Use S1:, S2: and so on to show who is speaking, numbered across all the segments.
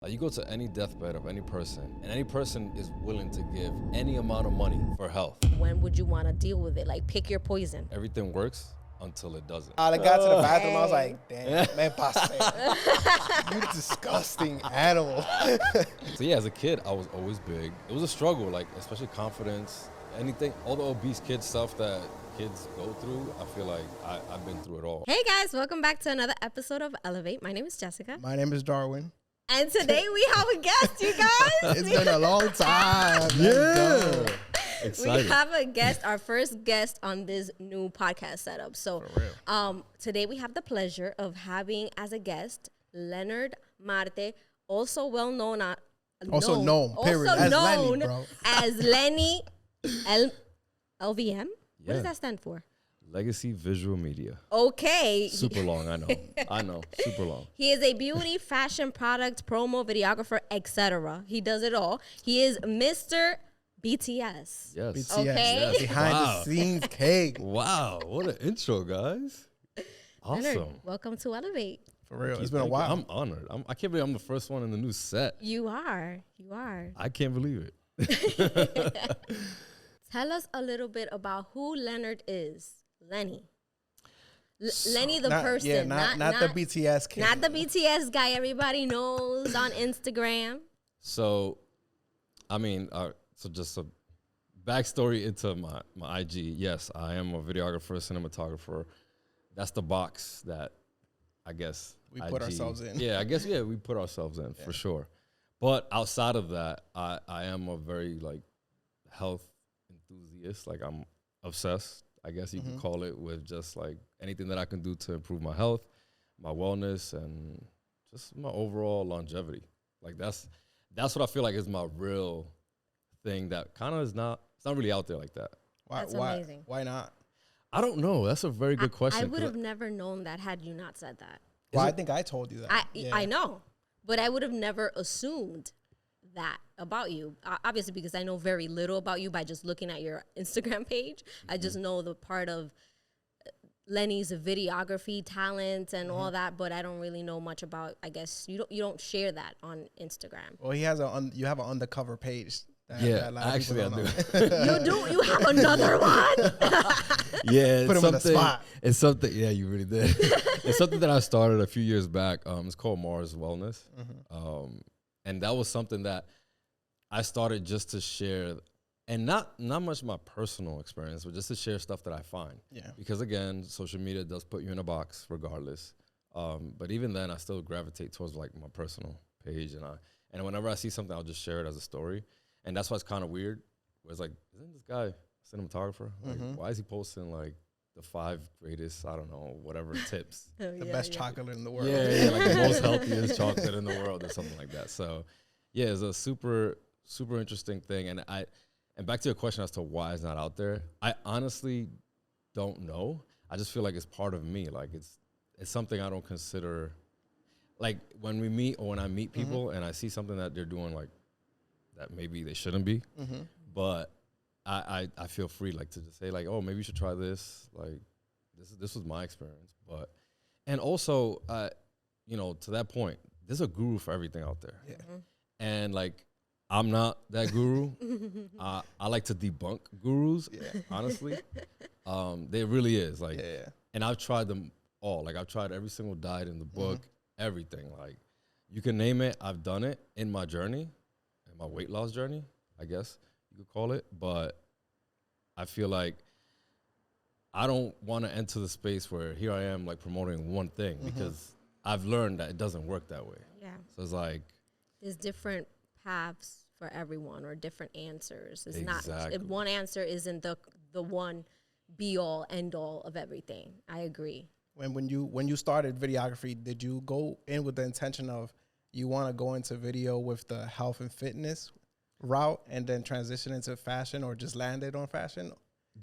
S1: Like you go to any deathbed of any person, and any person is willing to give any amount of money for health.
S2: When would you want to deal with it? Like, pick your poison.
S1: Everything works until it doesn't.
S3: I got to the bathroom. I was like, damn, man, passe. You disgusting animal.
S1: So yeah, as a kid, I was always big. It was a struggle, like especially confidence, anything, all the obese kid stuff that kids go through. I feel like I've been through it all.
S2: Hey guys, welcome back to another episode of Elevate. My name is Jessica.
S3: My name is Darwin.
S2: And today we have a guest, you guys.
S3: It's been a long time.
S1: Yeah.
S2: We
S1: Excited.
S2: have a guest, our first guest on this new podcast setup. So today we have the pleasure of having as a guest Leonard Marte, also well known as Lenny LVM. What does that stand for?
S1: Legacy Visual Media.
S2: Okay.
S1: Super long, I know. Super long.
S2: He is a beauty, fashion, product, promo, videographer, etc. He does it all. He is Mr. BTS.
S1: Yes.
S3: BTS,
S2: Okay.
S3: yes. Behind the scenes cake.
S1: Wow, what an intro, guys. Awesome.
S2: Leonard, welcome to Elevate.
S3: For real. It's been a while.
S1: I'm honored. I can't believe I'm the first one in the new set.
S2: You are.
S1: I can't believe it.
S2: Tell us a little bit about who Leonard is. Lenny. Lenny the person.
S3: Yeah, not the BTS kid.
S2: Not the BTS guy everybody knows on Instagram.
S1: So, I mean, so just a backstory into my IG. Yes, I am a videographer, cinematographer. That's the box that I guess
S3: we put ourselves in.
S1: Yeah, I guess, we put ourselves in for sure. But outside of that, I am a very like health enthusiast. Like I'm obsessed, I guess you could call it, with just like anything that I can do to improve my health, my wellness, and just my overall longevity. Like that's what I feel like is my real thing that kind of it's not really out there like that.
S2: That's amazing.
S3: Why not?
S1: I don't know. That's a very good question.
S2: I would have never known that had you not said that.
S3: Well, I think I told you that.
S2: I know, but I would have never assumed that about you. Obviously, because I know very little about you by just looking at your Instagram page. I just know the part of Lenny's videography talent and all that, but I don't really know much about. I guess you don't share that on Instagram.
S3: Well, you have an undercover page.
S1: Actually, I do.
S2: You do? You have another one?
S1: Yeah,
S3: put him on the spot.
S1: It's something. Yeah, you really did. It's something that I started a few years back. It's called Mars Wellness, and that was something that I started just to share, and not much my personal experience, but just to share stuff that I find.
S3: Yeah.
S1: Because again, social media does put you in a box, regardless. But even then, I still gravitate towards like my personal page, and whenever I see something, I'll just share it as a story. And that's why it's kind of weird. Where it's like, isn't this guy a cinematographer? Like, why is he posting like the 5 greatest, I don't know, whatever tips?
S3: The best chocolate in the world.
S1: Yeah, like the most healthiest chocolate in the world or something like that. So, yeah, it's a super, super interesting thing. And back to your question as to why it's not out there, I honestly don't know. I just feel like it's part of me. Like it's something I don't consider. Like when we meet or when I meet people and I see something that they're doing like that maybe they shouldn't be, but I feel free like to just say like, oh, maybe you should try this. Like this was my experience, and also to that point, there's a guru for everything out there.
S3: Yeah.
S1: And like I'm not that guru. I like to debunk gurus. Honestly, there really is like, and I've tried them all. Like I've tried every single diet in the book, everything. Like you can name it, I've done it in my journey. My weight loss journey, I guess you could call it, but I feel like I don't want to enter the space where here I am like promoting one thing because I've learned that it doesn't work that way.
S2: Yeah.
S1: So it's like
S2: there's different paths for everyone or different answers. It's
S1: Exactly.
S2: not one answer isn't the one be all end all of everything. I agree.
S3: When you started videography, did you go in with the intention of you want to go into video with the health and fitness route and then transition into fashion, or just landed on fashion?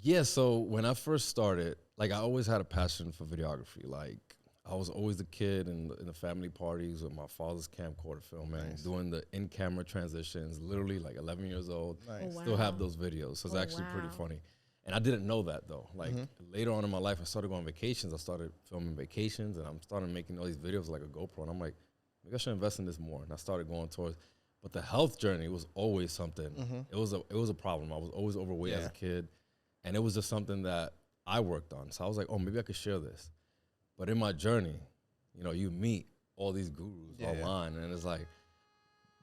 S1: Yeah, so when I first started, like I always had a passion for videography. Like I was always the kid in the family parties with my father's camcorder filming, doing the in-camera transitions, literally like 11 years old.
S3: Nice.
S2: Oh,
S1: Still
S2: wow.
S1: have those videos, so it's actually pretty funny. And I didn't know that though. Like later on in my life, I started going on vacations. I started filming vacations, and I'm starting making all these videos like a GoPro, and I'm like, maybe I should invest in this more. And I started going towards, but the health journey was always something. It was a problem. I was always overweight as a kid, and it was just something that I worked on. So I was like, oh, maybe I could share this. But in my journey, you know, you meet all these gurus online, and it's like,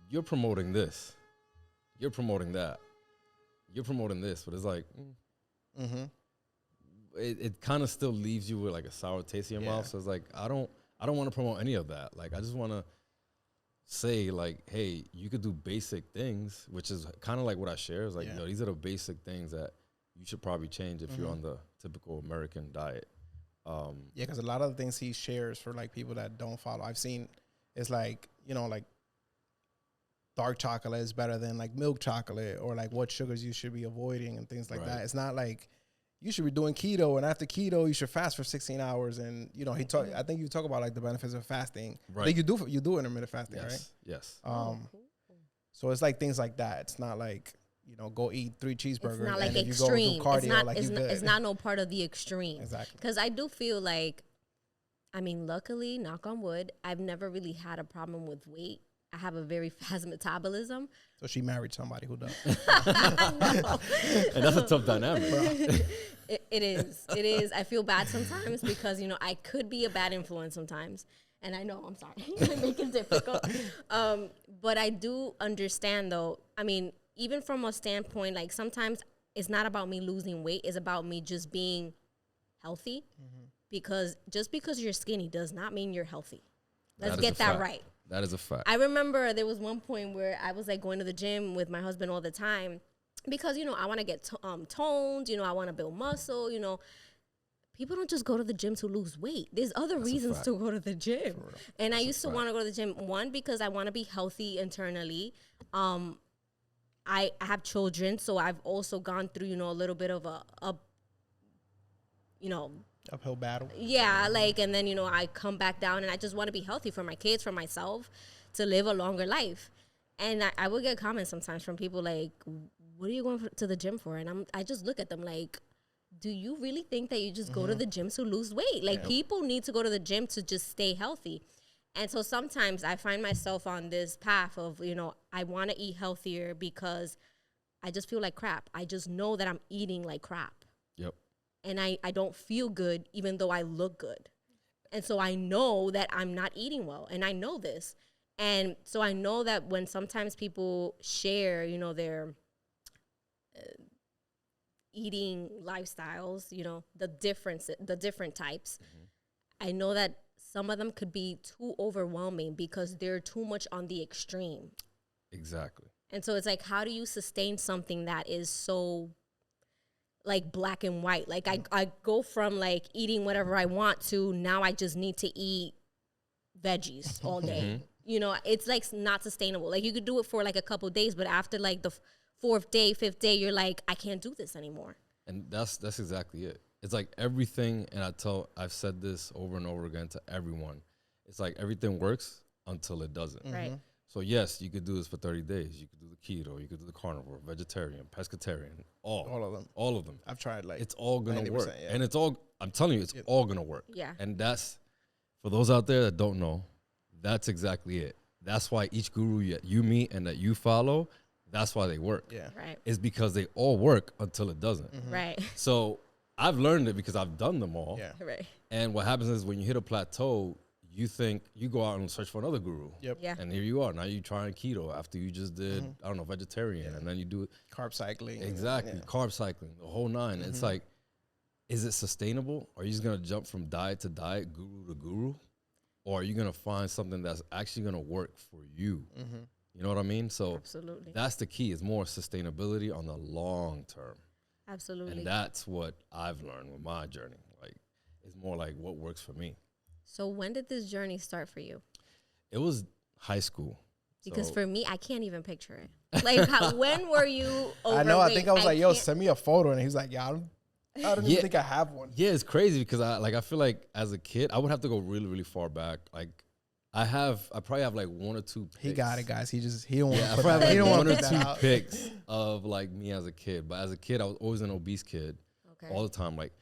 S1: you're promoting this, you're promoting that, you're promoting this, but it's like, it kind of still leaves you with like a sour taste in your mouth. So it's like, I don't want to promote any of that. Like, I just want to say like, hey, you could do basic things, which is kind of like what I share. Is like, yo, these are the basic things that you should probably change if you're on the typical American diet.
S3: Because a lot of the things he shares for like people that don't follow, I've seen, it's like, you know, like dark chocolate is better than like milk chocolate, or like what sugars you should be avoiding and things like that. It's not like you should be doing keto, and after keto you should fast for 16 hours. And you know, I think you talk about like the benefits of fasting. I think you do intermittent fasting, right?
S1: Yes.
S3: So it's like things like that. It's not like, you know, go eat 3 cheeseburgers. It's
S2: not like
S3: and
S2: extreme.
S3: You go do cardio,
S2: it's not no part of the extreme.
S3: Exactly.
S2: Because I do feel like, I mean, luckily, knock on wood, I've never really had a problem with weight. I have a very fast metabolism.
S3: So she married somebody who does.
S1: And that's a tough dynamic.
S2: It is. It is. I feel bad sometimes because, you know, I could be a bad influence sometimes. And I know, I'm sorry, I make it difficult. But I do understand, though. I mean, even from a standpoint, like sometimes it's not about me losing weight. It's about me just being healthy. Because just because you're skinny does not mean you're healthy. Let's get that right.
S1: That is a fact.
S2: I remember there was one point where I was like going to the gym with my husband all the time because, you know, I want to get toned, you know, I want to build muscle, you know. People don't just go to the gym to lose weight. There's other reasons to go to the gym. And I used to want to go to the gym, one, because I want to be healthy internally. I have children, so I've also gone through, you know, a little bit of a you know,
S3: uphill battle.
S2: Yeah, like, and then, you know, I come back down and I just want to be healthy for my kids, for myself, to live a longer life. And I will get comments sometimes from people like, what are you going to the gym for? And I just look at them like, do you really think that you just go to the gym to lose weight? Like, people need to go to the gym to just stay healthy. And so sometimes I find myself on this path of, you know, I want to eat healthier because I just feel like crap. I just know that I'm eating like crap.
S1: Yep.
S2: And I don't feel good even though I look good. And so I know that I'm not eating well, and I know this. And so I know that when sometimes people share, you know, their eating lifestyles, you know, the different types, I know that some of them could be too overwhelming because they're too much on the extreme.
S1: Exactly.
S2: And so it's like, how do you sustain something that is so like black and white? Like I go from like eating whatever I want to now I just need to eat veggies all day. You know, it's like not sustainable. Like you could do it for like a couple of days, but after like the 4th day, 5th day, you're like, I can't do this anymore. And
S1: that's exactly it. It's like everything, and I've said this over and over again to everyone. It's like everything works until it doesn't.
S2: Right.
S1: So yes, you could do this for 30 days. You could do the keto, you could do the carnivore, vegetarian, pescatarian, all of them.
S3: I've tried like
S1: it's all gonna work,
S3: yeah.
S1: and it's all. I'm telling you, it's all gonna work.
S2: Yeah.
S1: And that's for those out there that don't know. That's exactly it. That's why each guru you meet and that you follow, that's why they work.
S3: Yeah.
S2: Right.
S1: It's because they all work until it doesn't.
S2: Right.
S1: So I've learned it because I've done them all.
S3: Yeah.
S2: Right.
S1: And what happens is when you hit a plateau, you think you go out and search for another guru.
S3: Yep.
S2: Yeah.
S1: And here you are. Now you're trying keto after you just did, I don't know, vegetarian. And then you do
S3: Carb cycling.
S1: exactly carb cycling, the whole 9. It's like, is it sustainable? Are you just going to jump from diet to diet, guru to guru? Or are you going to find something that's actually going to work for you? You know what I mean? So
S2: Absolutely.
S1: that's the key. It's more sustainability on the long term.
S2: Absolutely.
S1: And that's what I've learned with my journey. Like, it's more like what works for me.
S2: So when did this journey start for you?
S1: It was high school.
S2: Because
S1: So-
S2: for me, I can't even picture it. Like, when were you overweight?
S3: I know. I think I was like, yo,
S2: can't-
S3: send me a photo. And he's like, yeah, I don't even think I have one.
S1: Yeah, it's crazy because I feel like as a kid, I would have to go really, really far back. Like I probably have like 1 or 2 pics.
S3: He got it, guys. He don't want
S1: Yeah, I
S3: to put
S1: probably
S3: that. He
S1: have
S3: don't
S1: like
S3: want
S1: 1
S3: to
S1: or
S3: put
S1: 2
S3: that out.
S1: pics of like me as a kid. But as a kid, I was always an obese kid
S2: Okay.
S1: all the time. Like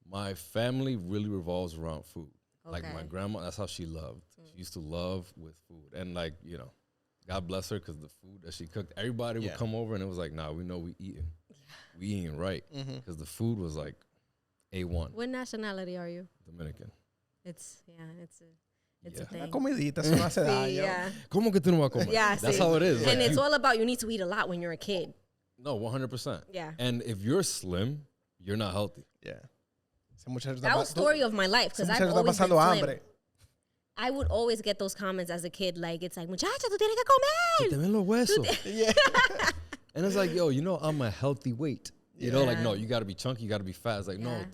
S1: my family really revolves around food. Like
S2: Okay.
S1: my grandma, that's how she loved. She used to love with food. And like, you know, God bless her, because the food that she cooked, everybody would come over and it was like, nah, we know we eating. We eating right. Because the food was like A1.
S2: What nationality are you?
S1: Dominican.
S2: It's a thing.
S3: Comidita, eso no hace daño.
S2: Yeah.
S1: ¿Cómo que tú no vas a comer?
S2: Yeah,
S1: That's
S2: see.
S1: how it is.
S2: And
S1: Like,
S2: it's all about, you need to eat a lot when you're a kid.
S1: no, 100%.
S2: Yeah.
S1: And if you're slim, you're not healthy.
S3: Yeah. Ese muchacho
S2: That was story of my life, because
S3: ese
S2: I've
S3: muchacho está
S2: always been
S3: pasando
S2: slim.
S3: hambre.
S2: I would always get those comments as a kid, like, it's like, muchacha, tú tienes que
S1: Se te
S2: comer.
S1: ven los huesos.
S3: Yeah.
S1: And it's like, yo, you know, I'm a healthy weight. You know, like, no, you got to be chunky, you got to be fat. It's like, no,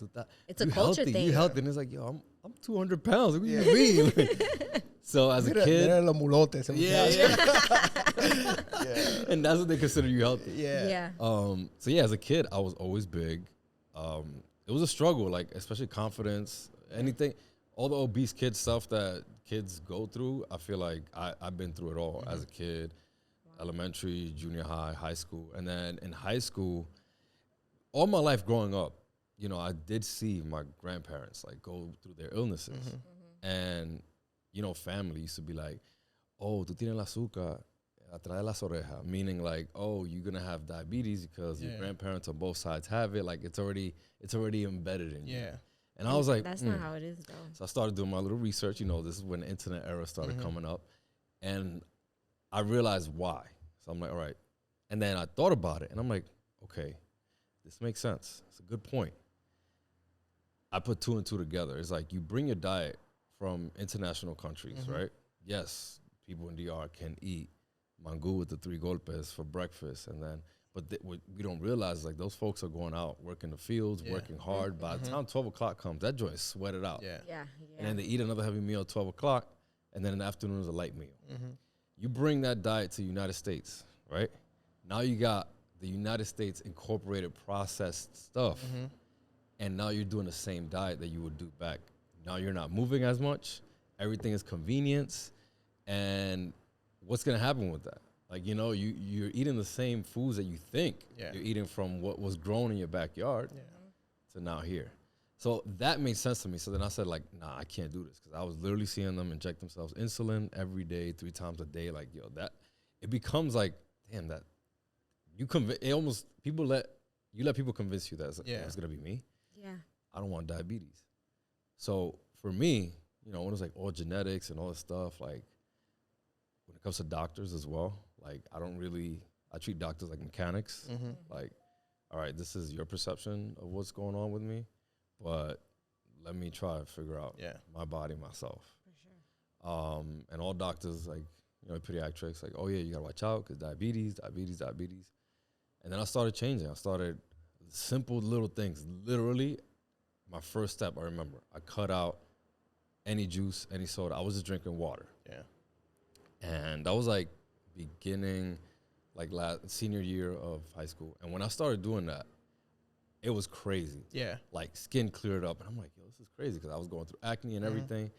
S2: It's a
S1: you
S2: culture
S1: healthy,
S2: thing.
S1: You healthy. And it's like, yo, I'm 200 pounds. What do you mean? So as a kid.
S3: Mira los mulotes.
S1: And that's what they consider you healthy.
S2: Yeah.
S1: So yeah, as a kid, I was always big. It was a struggle, like, especially confidence, anything, all the obese kid stuff that kids go through. I feel like I've been through it all as a kid, elementary, junior high, high school. And then in high school, all my life growing up, you know, I did see my grandparents like go through their illnesses. And, you know, family used to be like, oh, tú tienes el azúcar atrás de las orejas, meaning like, oh, you're gonna have diabetes because your grandparents on both sides have it. Like it's already embedded in you. And I was like,
S2: That's not how it is, though.
S1: So I started doing my little research. You know, this is when the internet era started coming up, and I realized why. So I'm like, all right. And then I thought about it, and I'm like, okay, this makes sense. It's a good point. I put two and two together. It's like you bring your diet from international countries, right? Yes, people in DR can eat mangú with the 3 golpes for breakfast, and then, but what we don't realize is like those folks are going out, working the fields, working hard. By the time 12 o'clock comes, that joint is sweated out.
S2: Yeah.
S1: And then they eat another heavy meal at 12 o'clock, and then in the afternoon is a light meal. You bring that diet to the United States, right? Now you got the United States incorporated processed stuff, and now you're doing the same diet that you would do back. Now you're not moving as much. Everything is convenience. And what's going to happen with that? Like, you know, you're eating the same foods that you think you're eating from what was grown in your backyard to now here. So that made sense to me. So then I said, like, nah, I can't do this, because I was literally seeing them inject themselves insulin every day, 3 times a day. Like, yo, that it becomes like, damn, that you let people convince you that it's gonna be me.
S2: Yeah.
S1: I don't want diabetes. So for me, you know, when it was like all genetics and all this stuff, like when it comes to doctors as well, like I treat doctors like mechanics. Like, all right, this is your perception of what's going on with me, but let me try to figure out my body myself. For sure. And all doctors, like, you know, pediatrics, like, oh yeah, you gotta watch out because diabetes. And then I started changing. I started simple little things. Literally, my first step, I remember, I cut out any juice, any soda. I was just drinking water. And that was like beginning, like senior year of high school. And when I started doing that, it was crazy. Like skin cleared up. And I'm like, yo, this is crazy, because I was going through acne and everything.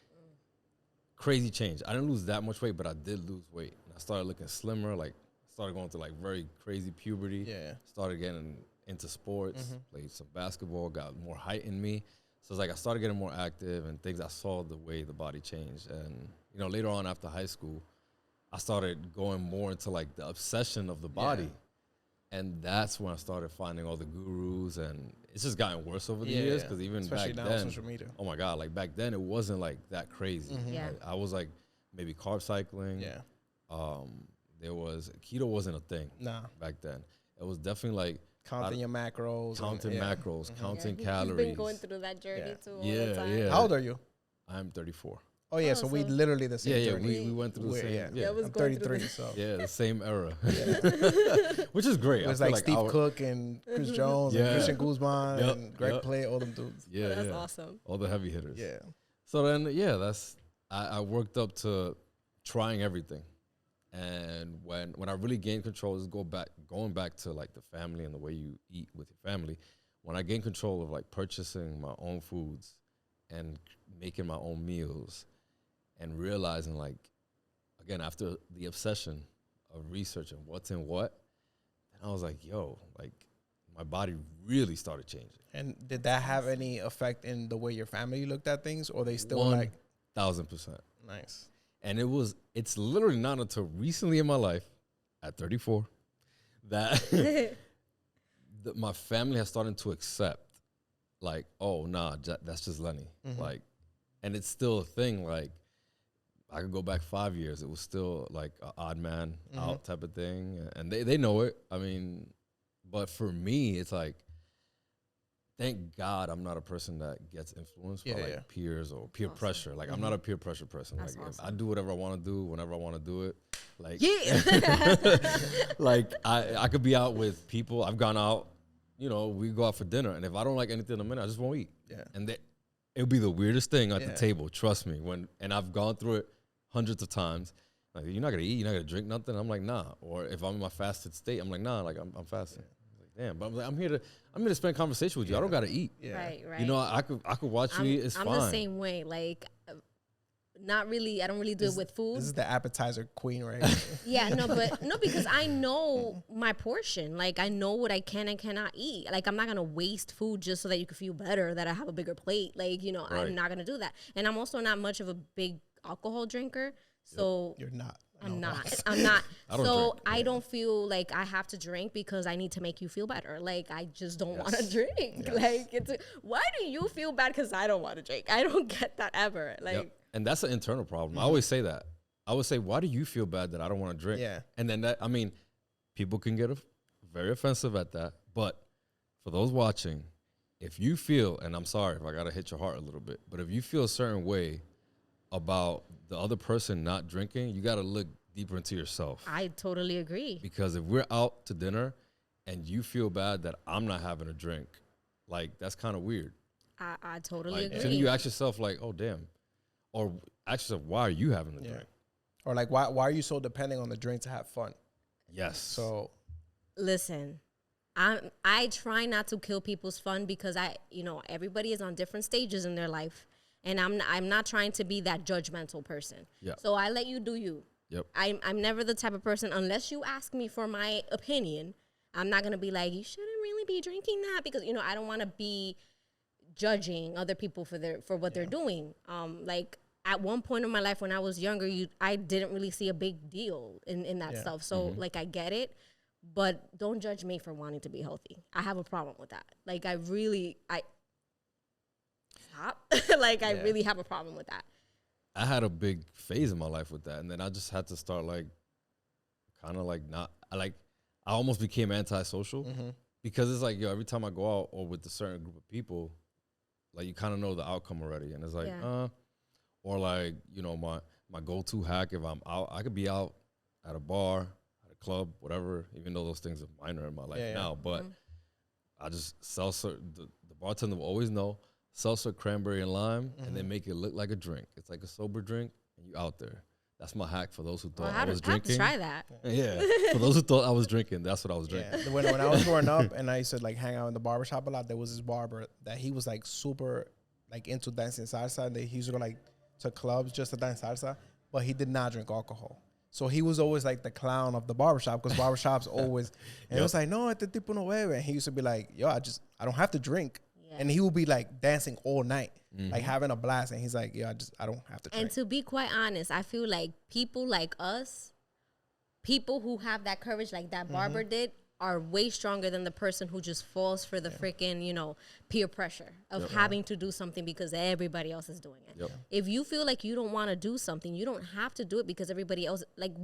S1: Crazy change. I didn't lose that much weight, but I did lose weight. And I started looking slimmer. Like, started going through like very crazy puberty. Started getting into sports, played some basketball, got more height in me. So it's like I started getting more active and things. I saw the way the body changed. And, you know, later on after high school, I started going more into like the obsession of the body. And that's when I started finding all the gurus, and it's just gotten worse over the years, because even
S3: especially
S1: back
S3: now
S1: then,
S3: social media.
S1: oh my God, like back then it wasn't like that crazy. I was like maybe carb cycling. There was, keto wasn't a thing back then. It was definitely like
S3: counting your macros.
S1: Counting
S2: You've
S1: calories.
S2: been going through that journey too all the time.
S3: How old are you?
S1: I'm 34.
S3: Oh yeah, so we literally the same journey.
S1: We went through the same.
S2: Yeah,
S3: I'm 33, so
S1: the same era. Which is great.
S3: It was like Steve Cook and Chris Jones and Christian Guzman and Greg Play, all them dudes.
S2: That's awesome.
S1: All the heavy hitters.
S3: Yeah.
S1: So then, I worked up to trying everything. And when I really gained control, is going back to like the family and the way you eat with your family. When I gained control of like purchasing my own foods and making my own meals, and realizing, like, again, after the obsession of researching what's in what, and I was like, yo, like, my body really started changing.
S3: And did that have any effect in the way your family looked at things, or they still like
S1: 1,000%?
S3: Nice.
S1: And it's literally not until recently in my life, at 34, that my family has started to accept, like, oh, nah, that's just Lenny. Like, and it's still a thing. Like, I could go back 5 years. It was still like an odd man out type of thing. And they know it. I mean, but for me, it's like, thank God I'm not a person that gets influenced by like peers or peer pressure. Like, I'm not a peer pressure person.
S2: That's
S1: like,
S2: awesome.
S1: I do whatever I want to do, whenever I want to do it. Like, like I could be out with people. I've gone out, you know, we go out for dinner. And if I don't like anything in a minute, I just won't eat.
S3: Yeah.
S1: And it'll be the weirdest thing at the table. Trust me. And I've gone through it hundreds of times. Like, you're not gonna eat, you're not gonna drink nothing. I'm like, nah. Or if I'm in my fasted state, I'm like, nah. Like, I'm fasting. Like, damn. But I'm like, I'm here to spend conversation with you. I don't gotta eat.
S3: Yeah.
S2: Right.
S1: You know, I could watch you eat. It's
S2: I'm
S1: fine.
S2: the same way. Like, not really. I don't really do it with food.
S3: This is the appetizer queen, right?
S2: Yeah, no, because I know my portion. Like, I know what I can and cannot eat. Like, I'm not gonna waste food just so that you can feel better that I have a bigger plate. Like, you know,
S1: Right.
S2: I'm not gonna do that. And I'm also not much of a big alcohol drinker. So
S3: You're not.
S2: I'm
S3: No.
S2: not. I'm not.
S1: I don't
S2: So
S1: drink.
S2: I don't feel like I have to drink because I need to make you feel better. Like, I just don't want to drink. Like, why do you feel bad because I don't want to drink? I don't get that ever. Like,
S1: Yep. And that's an internal problem. I always say that. I would say, why do you feel bad that I don't want to drink?
S3: Yeah.
S1: And then I mean, people can get very offensive at that. But for those watching, if you feel, and I'm sorry if I got to hit your heart a little bit, but if you feel a certain way about the other person not drinking, you got to look deeper into yourself.
S2: I totally agree.
S1: Because if we're out to dinner and you feel bad that I'm not having a drink, like, that's kind of weird.
S2: I totally
S1: Like,
S2: agree.
S1: shouldn't you ask yourself, like, oh, damn. Or ask yourself, why are you having the drink?
S3: Or like, why are you so dependent on the drink to have fun?
S1: Yes.
S3: So
S2: Listen, I try not to kill people's fun because everybody is on different stages in their life, and I'm not trying to be that judgmental person.
S1: Yeah.
S2: So I let you do you.
S1: Yep.
S2: I'm never the type of person, unless you ask me for my opinion, I'm not gonna be like, you shouldn't really be drinking that, because I don't want to be judging other people for what they're doing. Like, at one point in my life when I was younger, I didn't really see a big deal in that stuff. So like, I get it, but don't judge me for wanting to be healthy. I have a problem with that. Like, I stop. Like, I really have a problem with that.
S1: I had a big phase in my life with that, and then I just had to start, like, kind of like I almost became antisocial because it's like, yo, every time I go out or with a certain group of people, like, you kind of know the outcome already, and it's like, or like, my go-to hack if I'm out, I could be out at a bar, at a club, whatever, even though those things are minor in my life now, but I just seltzer. The bartender will always know. Seltzer, cranberry, and lime, and then make it look like a drink. It's like a sober drink, and you out there. That's my hack for those who thought I was drinking.
S2: I have to try that.
S1: Yeah, for those who thought I was drinking, that's what I was drinking.
S3: Yeah. When I was growing up and I used to like hang out in the barbershop a lot, there was this barber that he was like super like into dancing salsa. And he used to go like to clubs just to dance salsa, but he did not drink alcohol. So he was always like the clown of the barbershop because barbershops always, and it was like, no, este tipo no bebe. And he used to be like, yo, I don't have to drink. And he would be like dancing all night, like having a blast. And he's like, yeah, I don't have to drink.
S2: And to be quite honest, I feel like people like us, people who have that courage like that barber did, are way stronger than the person who just falls for the freaking, peer pressure of having to do something because everybody else is doing it. If you feel like you don't want to do something, you don't have to do it because everybody else, like,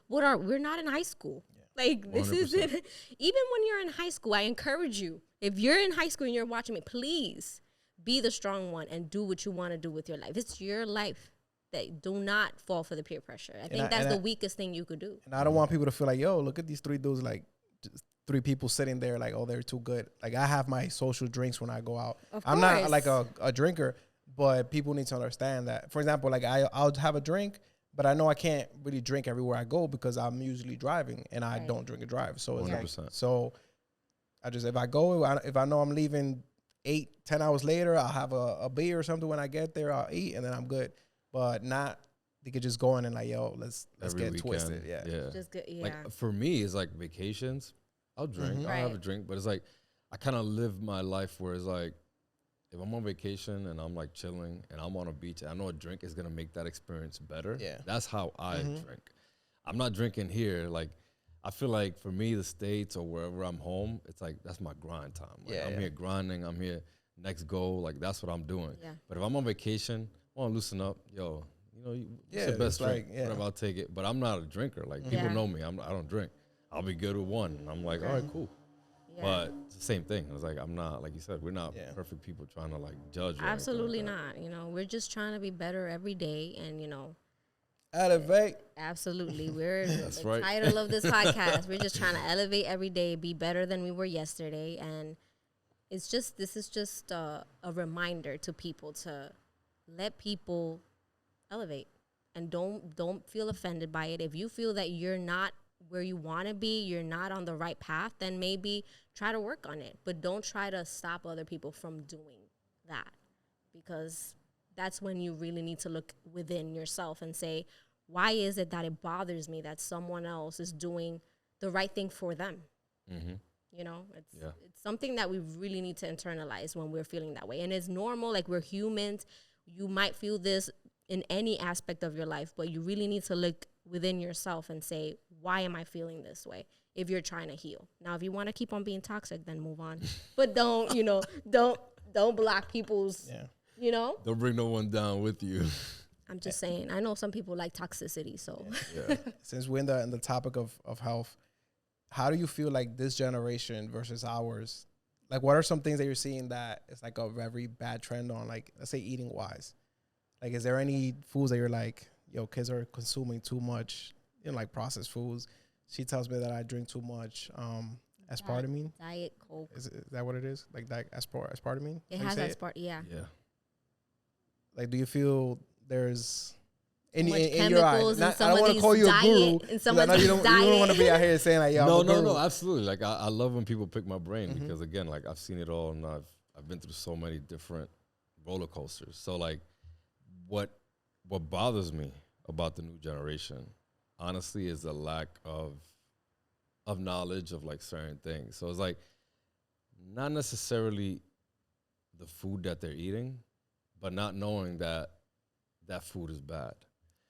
S2: we're not in high school. Like, this
S1: 100%.
S2: isn't, even when you're in high school, I encourage you, if you're in high school and you're watching me, please be the strong one and do what you want to do with your life. It's your life. Do not fall for the peer pressure. I think that's the weakest thing you could do.
S3: And I don't want people to feel like, yo, look at these three dudes, like just 3 people sitting there like, oh, they're too good. Like, I have my social drinks when I go out. I'm not like a drinker, but people need to understand that. For example, like I'll have a drink, but I know I can't really drink everywhere I go because I'm usually driving and I don't drink and drive. So it's
S1: 100%.
S3: like, so I just, if I go, if I know I'm leaving 8-10 hours later, I'll have a beer or something when I get there, I'll eat and then I'm good. But not, they could just go in and like, yo, let's
S1: Every
S3: get
S1: weekend,
S3: twisted. Yeah.
S2: Just good,
S1: Like, for me, it's like vacations. I'll drink. I'll have a drink. But it's like, I kind of live my life where it's like, if I'm on vacation and I'm like chilling and I'm on a beach, and I know a drink is gonna make that experience better.
S3: Yeah.
S1: That's how I drink. I'm not drinking here. Like, I feel like for me, the States or wherever I'm home, it's like that's my grind time. Like, I'm here grinding. I'm here next goal. Like, that's what I'm doing.
S2: Yeah.
S1: But if I'm on vacation, I want to loosen up. Yo, you know, what's your
S3: it's
S1: best drink?
S3: like,
S1: Whatever, I'll take it. But I'm not a drinker. Like, people know me. I don't drink. I'll be good with one. And I'm like, all right, cool.
S2: Yeah.
S1: But it's the same thing. It's like, I'm not, like you said, we're not perfect people trying to like judge.
S2: Absolutely not. You know, we're just trying to be better every day. And, you know,
S3: elevate.
S2: absolutely. We're
S1: That's
S2: the
S1: right.
S2: title of this podcast. We're just trying to elevate every day, be better than we were yesterday. And it's just, this is just a reminder to people to let people elevate and don't feel offended by it. If you feel that you're not where you want to be, you're not on the right path, then maybe try to work on it. But don't try to stop other people from doing that, because that's when you really need to look within yourself and say, why is it that it bothers me that someone else is doing the right thing for them?
S1: Mm-hmm.
S2: You know, it's something that we really need to internalize when we're feeling that way. And it's normal, like, we're humans. You might feel this in any aspect of your life, but you really need to look within yourself and say, why am I feeling this way? If you're trying to heal. Now, if you want to keep on being toxic, then move on. But don't, you know, don't block people's, you know.
S1: Don't bring no one down with you.
S2: I'm just saying, I know some people like toxicity, so.
S3: Since we're in the topic of health, how do you feel like this generation versus ours? Like, what are some things that you're seeing that is like a very bad trend on, like, let's say eating wise? Like, is there any foods that you're like, yo, kids are consuming too much, you know, like processed foods? She tells me that I drink too much aspartame.
S2: Diet Coke.
S3: Is that what it is? Like that aspartame?
S2: It has aspartame, yeah.
S1: Yeah.
S3: Like, do you feel there's in your
S2: chemicals
S3: eyes?
S2: in
S3: I don't want to call you a guru.
S2: In some of
S3: you don't want to be out here saying like, yo,
S1: no, absolutely. Like, I love when people pick my brain because, again, like, I've seen it all and I've been through so many different roller coasters. So, like, what bothers me about the new generation, honestly, is the lack of knowledge of like certain things. So it's like not necessarily the food that they're eating, but not knowing that that food is bad.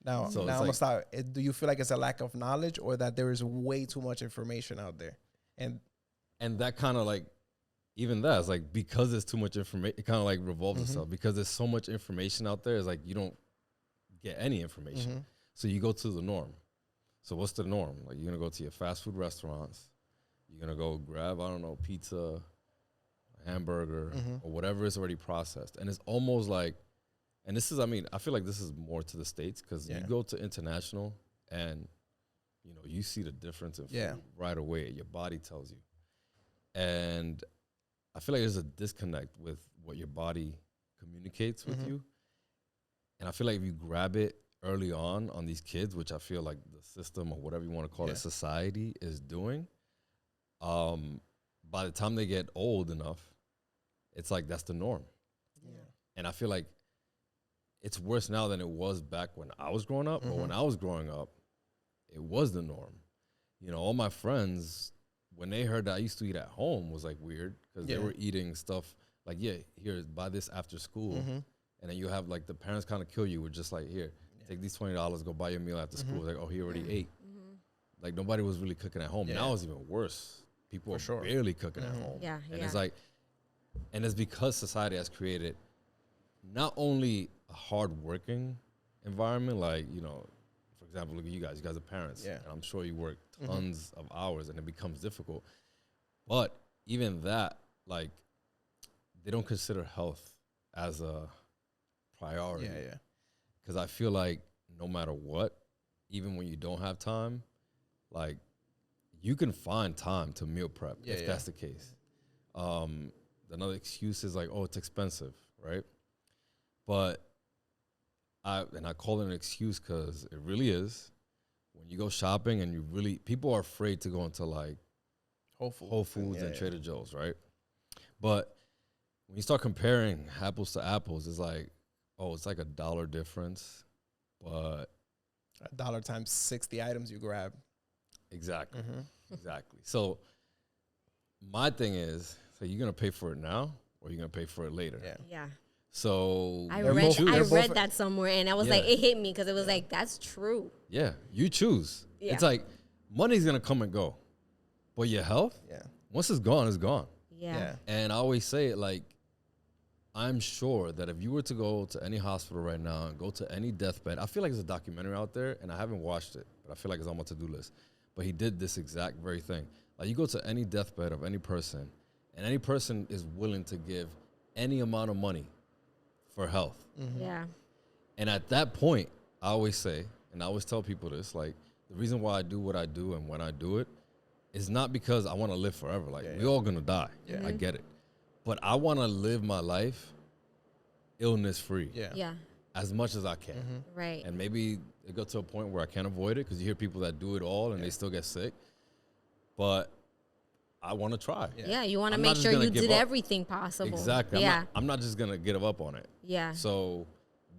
S3: Now I'm gonna stop. Do you feel like it's a lack of knowledge, or that there is way too much information out there? And
S1: that kind of like, even that is like, because there's too much information, it kind of like revolves itself, because there's so much information out there. It's like you don't get any information. So you go to the norm. So what's the norm? Like, you're going to go to your fast food restaurants. You're going to go grab, I don't know, pizza, hamburger, or whatever is already processed. And it's almost like, and this is, I mean, I feel like this is more to the States, because you go to international and, you know, you see the difference in food right away. Your body tells you. And I feel like there's a disconnect with what your body communicates with you. And I feel like if you grab it early on these kids, which I feel like the system or whatever you want to call it, society is doing, by the time they get old enough, it's like that's the norm. And I feel like it's worse now than it was back when I was growing up. But when I was growing up, it was the norm. You know, all my friends, when they heard that I used to eat at home, was like weird, because they were eating stuff like, here, buy this after school. And then you have like the parents kind of kill you with just like, here, take these $20, go buy your meal after school. Like, oh, he already ate. Like, nobody was really cooking at home. Now it's even worse. People are barely cooking at home. And it's like, and it's because society has created not only a hard-working environment, like, you know, for example, look at you guys are parents. And I'm sure you work tons of hours and it becomes difficult. But even that, like, they don't consider health as a priority. Because I feel like no matter what, even when you don't have time, like, you can find time to meal prep if that's the case. Another excuse is like, oh, it's expensive, right? But I call it an excuse because it really is. When you go shopping and people are afraid to go into like Whole Foods and Trader Joe's, right? But when you start comparing apples to apples, it's like, oh, it's like $1 difference, but
S3: $1 times 60 items you grab.
S1: Exactly. Exactly. So my thing is, so you're going to pay for it now, or you're gonna pay for it later.
S3: Yeah.
S2: Yeah.
S1: So
S2: I
S1: you
S2: read
S1: choose.
S2: that somewhere, and I was
S1: Yeah.
S2: like, it hit me because it was like, that's true.
S1: Yeah, you choose.
S2: Yeah.
S1: It's like money's gonna come and go, but your health,
S3: Yeah.
S1: once it's gone, it's gone.
S2: Yeah.
S3: Yeah.
S1: And I always say it like, I'm sure that if you were to go to any hospital right now and go to any deathbed, I feel like there's a documentary out there, and I haven't watched it, but I feel like it's on my to-do list. But he did this exact very thing. Like, you go to any deathbed of any person, and any person is willing to give any amount of money for health.
S2: Yeah.
S1: And at that point, I always say, and I always tell people this, like, the reason why I do what I do and when I do it is not because I want to live forever. Like, we're all going to die.
S3: Yeah.
S1: I get it. But I want to live my life illness-free
S3: Yeah.
S2: Yeah.
S1: as much as I can.
S2: Right.
S1: And maybe it got to a point where I can't avoid it because you hear people that do it all and they still get sick. But I want to try.
S2: Yeah. You want to
S1: I'm
S2: make
S1: not just
S2: sure
S1: gonna
S2: you
S1: give
S2: did
S1: up.
S2: everything possible.
S1: Exactly.
S2: Yeah.
S1: I'm not just going to give up on it.
S2: Yeah.
S1: So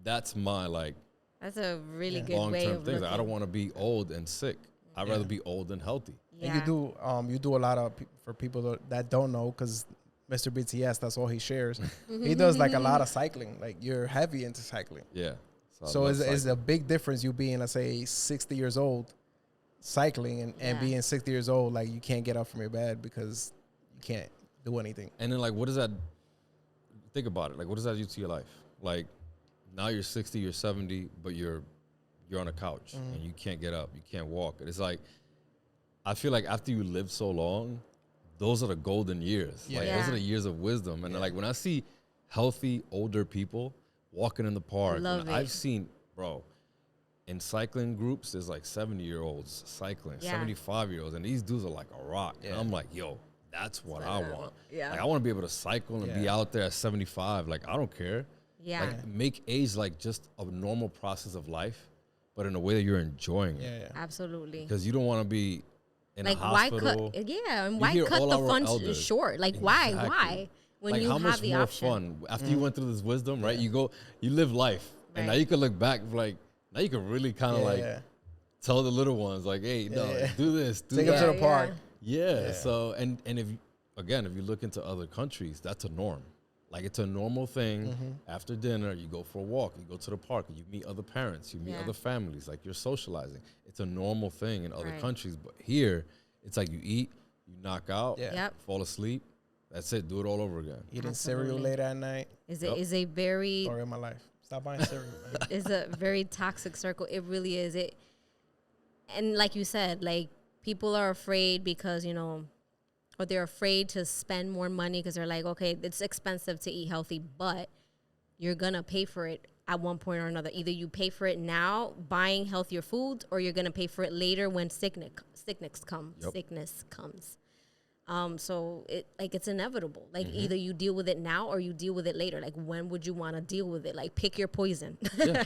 S1: that's my, like,
S2: That's a really good way
S1: long-term
S2: of
S1: things.
S2: looking.
S1: I don't want to be old and sick. I'd rather be old and healthy.
S2: Yeah.
S3: And you do a lot of for people that don't know, because Mr. BTS, that's all he shares. He does like a lot of cycling. Like, you're heavy into cycling.
S1: Yeah. I
S3: So
S1: love
S3: is
S1: cycling.
S3: a big difference you being, let's say, 60 years old, cycling, and
S2: Yeah.
S3: being 60 years old, like, you can't get up from your bed because you can't do anything.
S1: And then, like, what does that, think about it. Like, what does that do to your life? Like, now you're 60, you're 70, but you're on a couch and you can't get up, you can't walk. And it's like, I feel like after you live so long, those are the golden years.
S3: Yeah.
S1: Like,
S2: Yeah.
S1: those are the years of wisdom. And like, when I see healthy, older people walking in the park,
S2: Love
S1: and
S2: it.
S1: I've seen, bro, in cycling groups, there's like 70-year-olds cycling,
S2: Yeah.
S1: 75-year-olds, and these dudes are like a rock. And
S3: Yeah.
S1: I'm like, yo, that's what I want.
S2: Yeah.
S1: Like, I want to be able to cycle and be
S3: Yeah.
S1: out there at 75. Like, I don't care.
S2: Yeah.
S1: Like, make age like just a normal process of life, but in a way that you're enjoying it.
S3: Yeah.
S2: Absolutely.
S1: Because you don't want to be in
S2: Like,
S1: a
S2: why
S1: hospital.
S2: cut? Yeah, and
S1: You
S2: why
S1: hear
S2: cut
S1: all
S2: the
S1: our
S2: fun
S1: elders.
S2: short? Like, why?
S1: Exactly.
S2: Why? When
S1: Like,
S2: you
S1: how
S2: have
S1: much
S2: the
S1: more
S2: option.
S1: fun after you went through this wisdom, right? You live life, and now
S2: Right.
S1: you can look back, like, now you can really kind of like tell the little ones, like, hey, no,
S3: Yeah.
S1: do this, do
S3: Take
S1: that.
S3: them to the park.
S1: Yeah. So and if you, again, if you look into other countries, that's a norm. Like, it's a normal thing. After dinner, you go for a walk, you go to the park, you meet other parents, you meet
S2: Yeah.
S1: other families. Like, you're socializing. It's a normal thing in other
S2: Right.
S1: countries, but here, it's like you eat, you knock out,
S3: Yeah.
S2: Yep.
S1: fall asleep. That's it. Do it all over again.
S3: Eating cereal
S2: Absolutely.
S3: late at night.
S2: Is
S1: Yep.
S2: it is a very
S3: Story of my life. Stop buying cereal, man.
S2: is a very toxic circle. It really is. It, and like you said, like, people are afraid because, you know, or they're afraid to spend more money because they're like, okay, it's expensive to eat healthy, but you're gonna pay for it at one point or another. Either you pay for it now, buying healthier foods, or you're gonna pay for it later when sickness comes.
S1: Yep.
S2: Sickness comes. So it's inevitable. Like, either you deal with it now or you deal with it later. Like, when would you want to deal with it? Like, pick your poison.
S1: Yeah.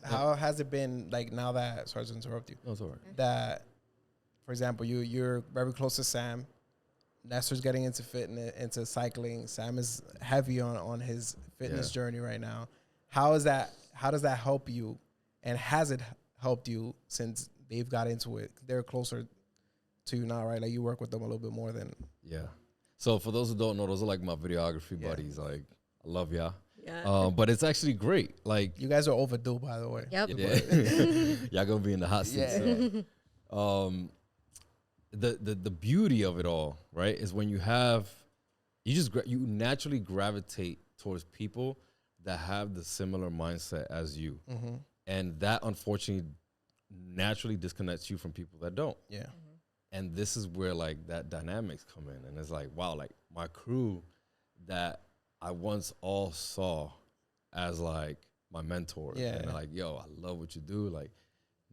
S3: How has it been, like, now that, sorry to interrupt you,
S1: No, it's all right.
S3: that, for example, you're very close to Sam. Nestor's getting into fitness, into cycling. Sam is heavy on his fitness journey right now. How does that help you? And has it helped you since they've got into it? They're closer to you now, right? Like, you work with them a little bit more than.
S1: Yeah. So for those who don't know, those are like my videography buddies. Like, I love y'all.
S2: Yeah.
S1: But it's actually great. Like,
S3: You guys are overdue, by the way.
S2: Yep.
S1: yeah. Y'all gonna be in the hot seat.
S3: Yeah.
S1: So. The beauty of it all, right, is when you have, you naturally gravitate towards people that have the similar mindset as you, and that unfortunately naturally disconnects you from people that don't.
S3: Yeah.
S1: And this is where, like, that dynamics come in, and it's like, wow, like, my crew that I once all saw as like my mentors,
S3: Yeah.
S1: and like, yo, I love what you do. Like,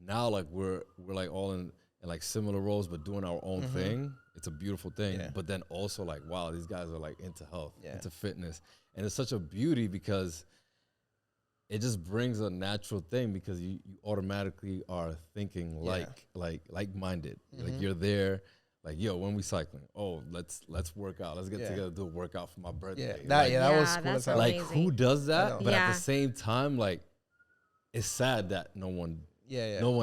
S1: now, like, we're like all in like similar roles, but doing our own thing. It's a beautiful thing.
S3: Yeah.
S1: But then also, like, wow, these guys are like into health,
S3: Yeah.
S1: into fitness, and it's such a beauty because it just brings a natural thing because you automatically are thinking like-minded. Like, you're there. Like, yo, when we cycling, oh, let's work out. Let's get together, do a workout for my birthday.
S3: Yeah.
S1: Like,
S3: That was
S2: Yeah,
S3: cool
S2: that's
S3: as hell.
S1: like,
S2: amazing.
S1: who does
S3: I know.
S1: that? But at
S2: Yeah.
S1: the same time, like, it's sad that no one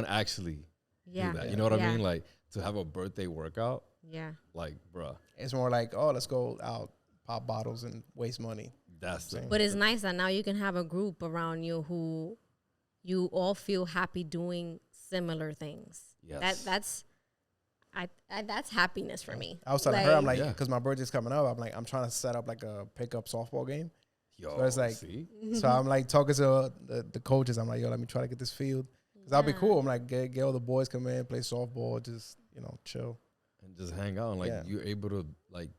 S1: actually
S2: Yeah.
S1: do that. You know what I
S2: Yeah.
S1: mean? Like, to have a birthday workout,
S2: Yeah.
S1: like, bruh.
S3: It's more like, oh, let's go out pop bottles and waste money.
S1: That's it.
S2: But it's nice that now you can have a group around you who you all feel happy doing similar things.
S1: Yes.
S2: That's happiness for me.
S3: I was telling her, I'm like,
S1: Yeah.
S3: because my birthday's coming up, I'm like, I'm trying to set up like a pickup softball game.
S1: Yo,
S3: So it's like,
S1: see?
S3: so I'm like talking to the coaches. I'm like, yo, let me try to get this field. Because that'll be cool. I'm like, get all the boys come in, play softball, just, chill.
S1: And just hang out and like you're able to like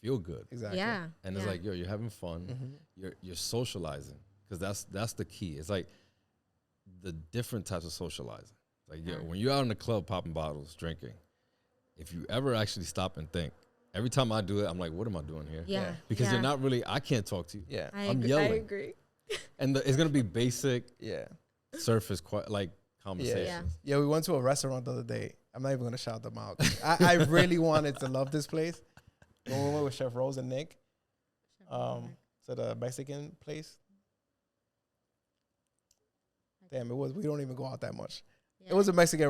S1: feel good.
S3: Exactly.
S2: Yeah.
S1: And it's like, yo, you're having fun. You're socializing, because that's the key. It's like the different types of socializing. Like, yo, when you're out in the club popping bottles, drinking, if you ever actually stop and think, every time I do it, I'm like, what am I doing here?
S2: Yeah.
S1: Because you're not really, I can't talk to you.
S3: Yeah.
S1: I'm yelling.
S2: I agree.
S1: And it's going to be basic,
S3: Yeah.
S1: surface, like conversations.
S2: Yeah.
S3: Yeah, we went to a restaurant the other day. I'm not even going to shout them out. I really wanted to love this place. When we went with Chef Rose and Nick to the Mexican place. Damn, we don't even go out that much.
S2: Yeah.
S3: It was a Mexican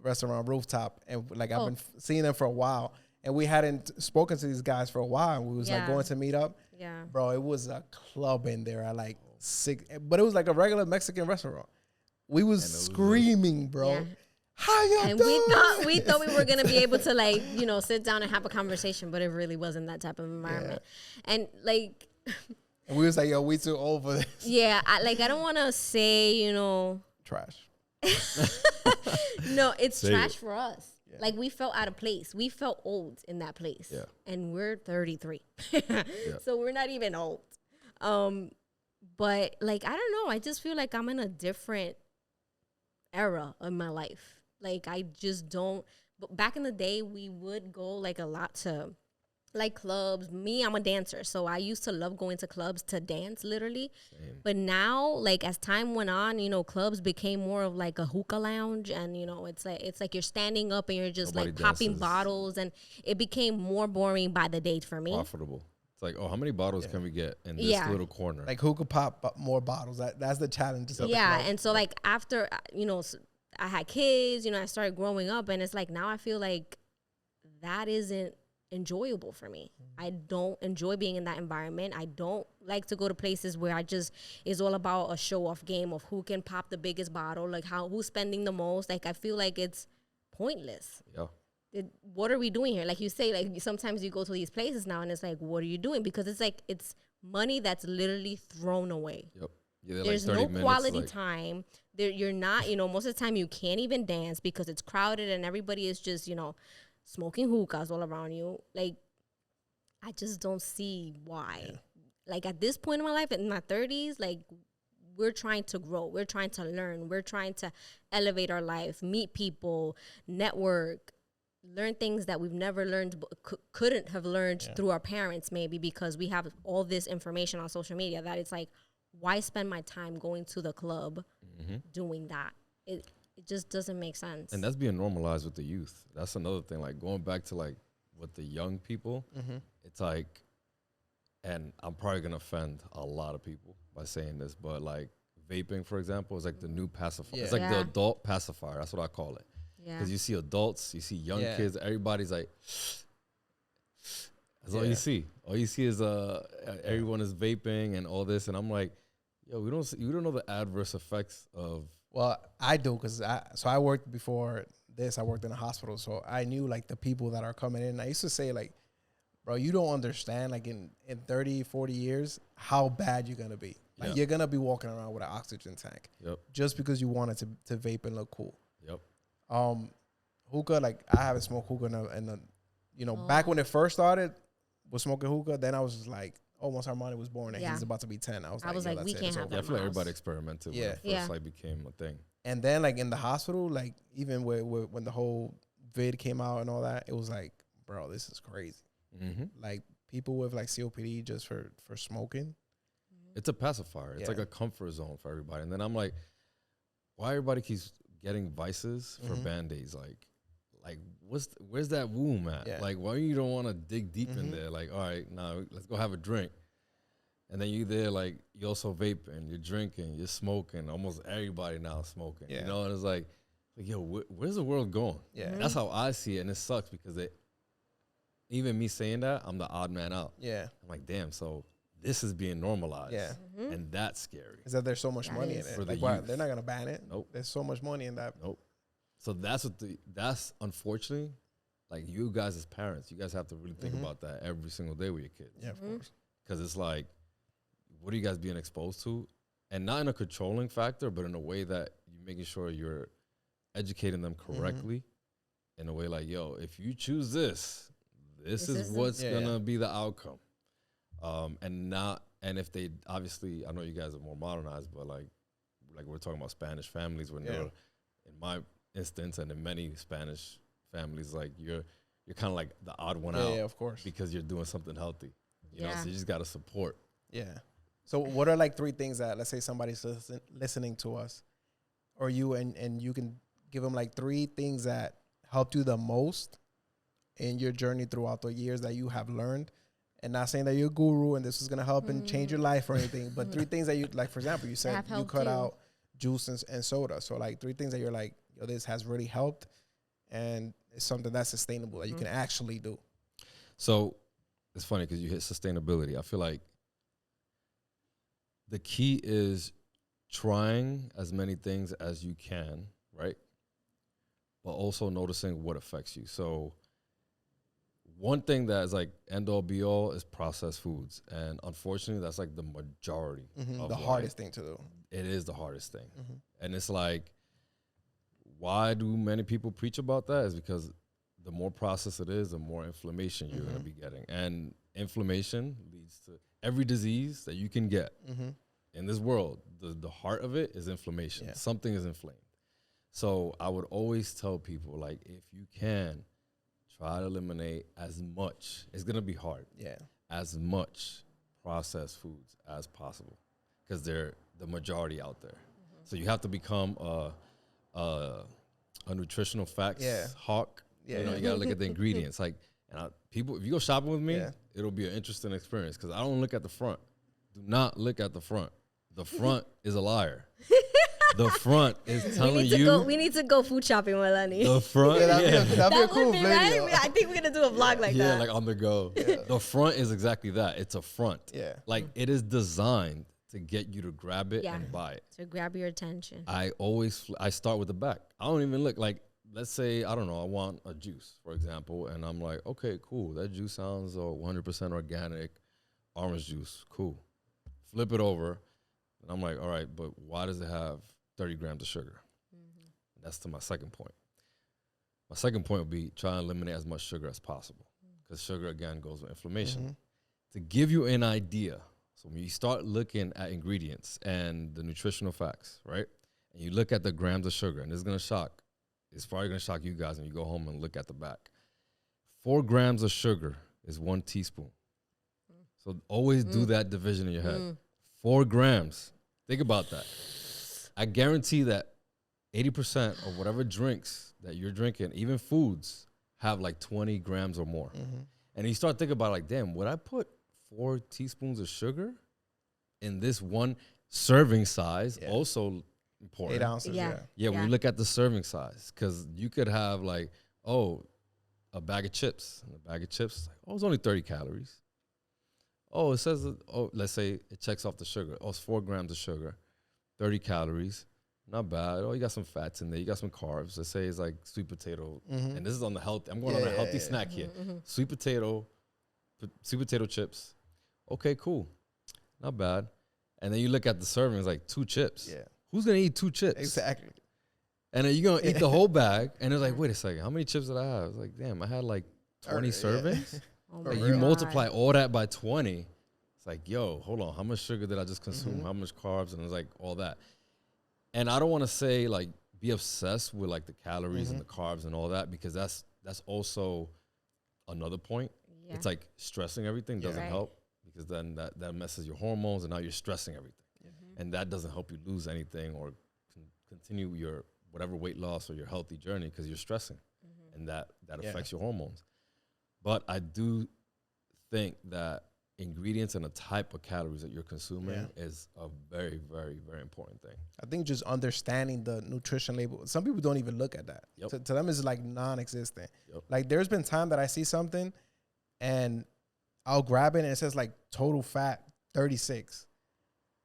S3: restaurant, rooftop. And like I've been seeing them for a while. And we hadn't spoken to these guys for a while. And we was like going to meet up.
S2: Yeah.
S3: Bro, it was a club in there at like 6. But it was like a regular Mexican restaurant. We was screaming, bro.
S2: Yeah.
S3: How y'all
S2: And
S3: doing?
S2: we thought we were gonna be able to like, sit down and have a conversation, but it really wasn't that type of environment. And like
S3: And we was like, yo, we too old for this.
S2: yeah, I don't wanna say,
S3: Trash.
S2: no, it's
S1: Say
S2: trash
S1: it.
S2: for us.
S3: Yeah.
S2: Like we felt out of place. We felt old in that place.
S1: Yeah.
S2: And we're 33. So we're not even old. But like I don't know, I just feel like I'm in a different era of my life. Like I just don't. But back in the day, we would go like a lot to like clubs. Me, I'm a dancer, so I used to love going to clubs to dance, literally.
S1: Same.
S2: But now, like as time went on, clubs became more of like a hookah lounge, and it's like you're standing up and you're just
S1: Nobody
S2: like popping
S1: dances.
S2: bottles, and it became more boring by the day for me.
S1: Profitable. It's like, oh, how many bottles can we get in this
S2: Yeah.
S1: little corner?
S3: Like who could pop more bottles? That's the challenge. Of the
S2: Yeah,
S3: club.
S2: and so like after I had kids, I started growing up, and it's like now I feel like that isn't enjoyable for me. I don't enjoy being in that environment. I don't like to go to places where it's all about a show off game of who can pop the biggest bottle, like who's spending the most. Like I feel like it's pointless.
S1: Yeah.
S2: What are we doing here? Like you say, like sometimes you go to these places now and it's like, what are you doing? Because it's like it's money that's literally thrown away.
S1: Yep. Yeah,
S2: There's
S1: like 30
S2: no
S1: minutes,
S2: quality
S1: like,
S2: time. You're not, most of the time you can't even dance because it's crowded and everybody is just, smoking hookahs all around you. Like, I just don't see why.
S3: Yeah.
S2: Like at this point in my life, in my 30s, like we're trying to grow. We're trying to learn. We're trying to elevate our life, meet people, network, learn things that we've never learned, couldn't have learned through our parents maybe, because we have all this information on social media that it's like, why spend my time going to the club doing that? It just doesn't make sense.
S1: and that's being normalized with the youth. That's another thing. Like going back to like with the young people, it's like, and I'm probably gonna offend a lot of people by saying this, but like vaping, for example, is like the new pacifier.
S3: Yeah.
S1: It's like the
S2: Yeah.
S1: adult pacifier. That's what I call it.
S2: Yeah.
S1: Because you see adults, you see young
S3: Yeah.
S1: kids, everybody's like, that's all
S3: Yeah.
S1: you see. All you see is everyone is vaping and all this, and I'm like, yo, we don't know the adverse effects of.
S3: Well, I do because I worked before this. I worked in a hospital, so I knew like the people that are coming in. I used to say like, bro, you don't understand like in 30, 40 years how bad you're gonna be. Like
S1: Yeah.
S3: you're gonna be walking around with an oxygen tank
S1: Yep.
S3: just because you wanted to vape and look cool.
S1: Yep.
S3: Hookah, like I haven't smoked hookah in the back when it first started, was smoking hookah. Then I was just like, oh, once Armani was born and
S2: Yeah.
S3: he's about to be 10. I was
S2: I was
S3: yo,
S2: like,
S3: that's
S2: we
S3: it.
S2: can't
S3: It's
S2: have
S3: over.
S1: Yeah, I
S2: that
S1: feel like
S2: mouse.
S1: everybody experimented when
S3: Yeah.
S1: it first
S2: Yeah.
S1: like became a thing.
S3: And then like in the hospital, like even when the whole vid came out and all that, it was like, bro, this is crazy.
S1: Mm-hmm.
S3: Like people with like COPD just for smoking.
S1: It's a pacifier. It's like
S3: Yeah.
S1: a comfort zone for everybody. And then I'm like, why everybody keeps getting vices for Band-Aids? Like where's that womb at?
S3: Yeah.
S1: Like, why you don't want to dig deep in there? Like, all right, now let's go have a drink. And then you there, like, you also vaping, you're drinking, you're smoking. Almost everybody now is smoking.
S3: Yeah.
S1: You know, and it's like yo, where's the world going?
S3: Yeah.
S1: That's how I see it. And it sucks because even me saying that, I'm the odd man out.
S3: Yeah.
S1: I'm like, damn, so this is being normalized.
S3: Yeah.
S1: And that's scary.
S3: Is that there's so much
S2: That
S3: money in
S2: is.
S3: it.
S1: For the
S3: Like, why,
S1: youth.
S3: they're not gonna ban it.
S1: Nope.
S3: There's so much money in that.
S1: Nope. So that's unfortunately, like you guys as parents, you guys have to really think about that every single day with your kids.
S3: Yeah, of course.
S1: Because it's like, what are you guys being exposed to? And not in a controlling factor, but in a way that you're making sure you're educating them correctly. In a way like, yo, if you choose this is what's gonna be the outcome. And if they, obviously, I know you guys are more modernized, but like we're talking about Spanish families when they're, in my instance and in many Spanish families, like you're kind of like the odd one out.
S3: Yeah, of course.
S1: Because you're doing something healthy. You know, so you just gotta support.
S3: Yeah. So what are like 3 things that, let's say somebody's listening to us, or you, and you can give them like 3 things that helped you the most in your journey throughout the years that you have learned, and not saying that you're a guru and this is going to help and change your life or anything, but 3 things that you, like, for example, you said you cut out juice and soda. So like 3 things that you're like, yo, this has really helped and it's something that's sustainable that you can actually do.
S1: So it's funny because you hit sustainability. I feel like the key is trying as many things as you can, right? But also noticing what affects you. So one thing that is like end all be all is processed foods. And unfortunately, that's like the majority of
S3: the hardest thing to do.
S1: It is the hardest thing. And it's like, why do many people preach about that? Is because the more processed it is, the more inflammation you're going to be getting. And inflammation leads to every disease that you can get in this world. The heart of it is inflammation. Something is inflamed. So I would always tell people, like, if you can, try to eliminate as much. It's going to be hard. As much processed foods as possible, because they're the majority out there. So you have to become a nutritional facts hawk. You know, you got to look at the ingredients. Like, and people, if you go shopping with me, it'll be an interesting experience because I don't look at the front. Do not look at the front. The front is a liar. The front is telling you.
S2: We need to go food shopping with Lenny.
S1: The front,
S3: that'd be a cool video.
S2: Right? I think we're gonna do a vlog like that.
S1: Yeah, like on the go. The front is exactly that. It's a front. Like it is designed to get you to grab it and buy it.
S2: To grab your attention.
S1: I start with the back. I don't even look. Like, let's say, I don't know, I want a juice, for example, and I'm like, okay, cool. That juice sounds 100% organic, orange juice, cool. Flip it over, and I'm like, all right, but why does it have 30 grams of sugar? That's to my second point. My second point would be try and eliminate as much sugar as possible, because sugar, again, goes with inflammation. To give you an idea, so when you start looking at ingredients and the nutritional facts, right, and you look at the grams of sugar, and this is going to shock. It's probably going to shock you guys when you go home and look at the back. 4 grams of sugar is 1 teaspoon. So always do that division in your head. 4 grams. Think about that. I guarantee that 80% of whatever drinks that you're drinking, even foods, have like 20 grams or more. And you start thinking about, like, damn, would I put 4 teaspoons of sugar in this one serving size? Also important.
S3: 8 ounces,
S1: Yeah, when you look at the serving size, because you could have like, a bag of chips. And a bag of chips, like, it's only 30 calories. It says, let's say it checks off the sugar. It's 4 grams of sugar, 30 calories. Not bad. You got some fats in there. You got some carbs. Let's say it's like sweet potato. And this is on the healthy. I'm going on a healthy snack here. Sweet potato chips. Okay, cool. Not bad. And then you look at the serving, it's like 2 chips. Who's going to eat 2 chips?
S3: Exactly.
S1: And then you're going to eat the whole bag. And it's like, wait a second, how many chips did I have? It's like, damn, I had like 20 servings. Like you multiply all that by 20. It's like, yo, hold on. How much sugar did I just consume? How much carbs? And it's like all that. And I don't want to say like be obsessed with like the calories and the carbs and all that, because that's also another point. It's like stressing everything doesn't help, because then that messes your hormones and now you're stressing everything. And that doesn't help you lose anything or continue your whatever weight loss or your healthy journey, because you're stressing and that affects your hormones. But I do think that ingredients and the type of calories that you're consuming is a very, very, very important thing.
S3: I think just understanding the nutrition label. Some people don't even look at that. To them, it's like non-existent. Like there's been time that I see something and I'll grab it and it says like total fat 36.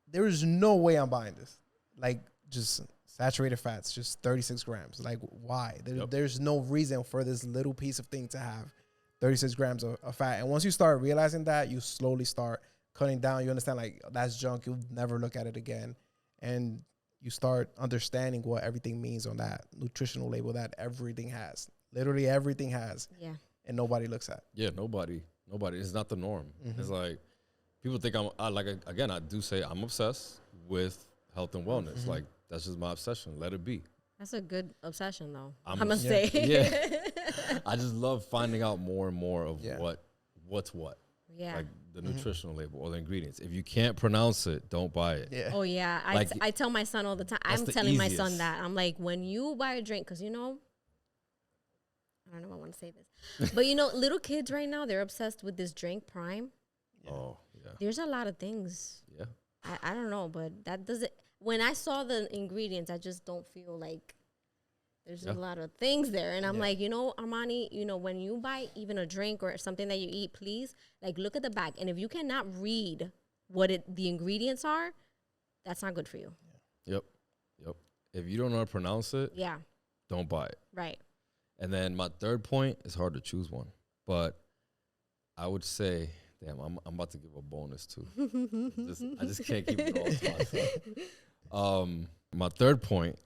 S3: There is no way I'm buying this. Like just saturated fats, just 36 grams. Like why? There's no reason for this little piece of thing to have 36 grams of fat. And once you start realizing that, you slowly start cutting down. You understand like that's junk. You'll never look at it again. And you start understanding what everything means on that nutritional label that everything has. Literally everything has.
S2: Yeah.
S3: And nobody looks at.
S1: Yeah, nobody. It's not the norm. It's like people think I do say I'm obsessed with health and wellness. Like that's just my obsession. Let it be.
S2: That's a good obsession, though. I
S1: I'm-
S2: must
S3: Yeah.
S2: say.
S1: Yeah. I just love finding out more and more of what's what.
S2: Yeah.
S1: Like the nutritional label or the ingredients. If you can't pronounce it, don't buy it.
S3: Yeah.
S2: Oh yeah,
S1: Like,
S2: I tell my son all the time.
S1: that's
S2: I'm
S1: the
S2: telling my son
S1: easiest.
S2: that. I'm like, when you buy a drink, because I don't know if I want to say this, but little kids right now, they're obsessed with this drink Prime.
S3: Yeah.
S1: Oh, yeah.
S2: There's a lot of things.
S1: Yeah.
S2: I don't know, but that doesn't. When I saw the ingredients, I just don't feel like there's a lot of things there. And I'm like, Armani, when you buy even a drink or something that you eat, please, like, look at the back. And if you cannot read what the ingredients are, that's not good for you.
S1: Yep. If you don't know how to pronounce it,
S2: Yeah,
S1: don't buy it.
S2: right.
S1: And then my third point is hard to choose one, but I would say, damn, I'm about to give a bonus too. I just can't keep it all to myself. My third point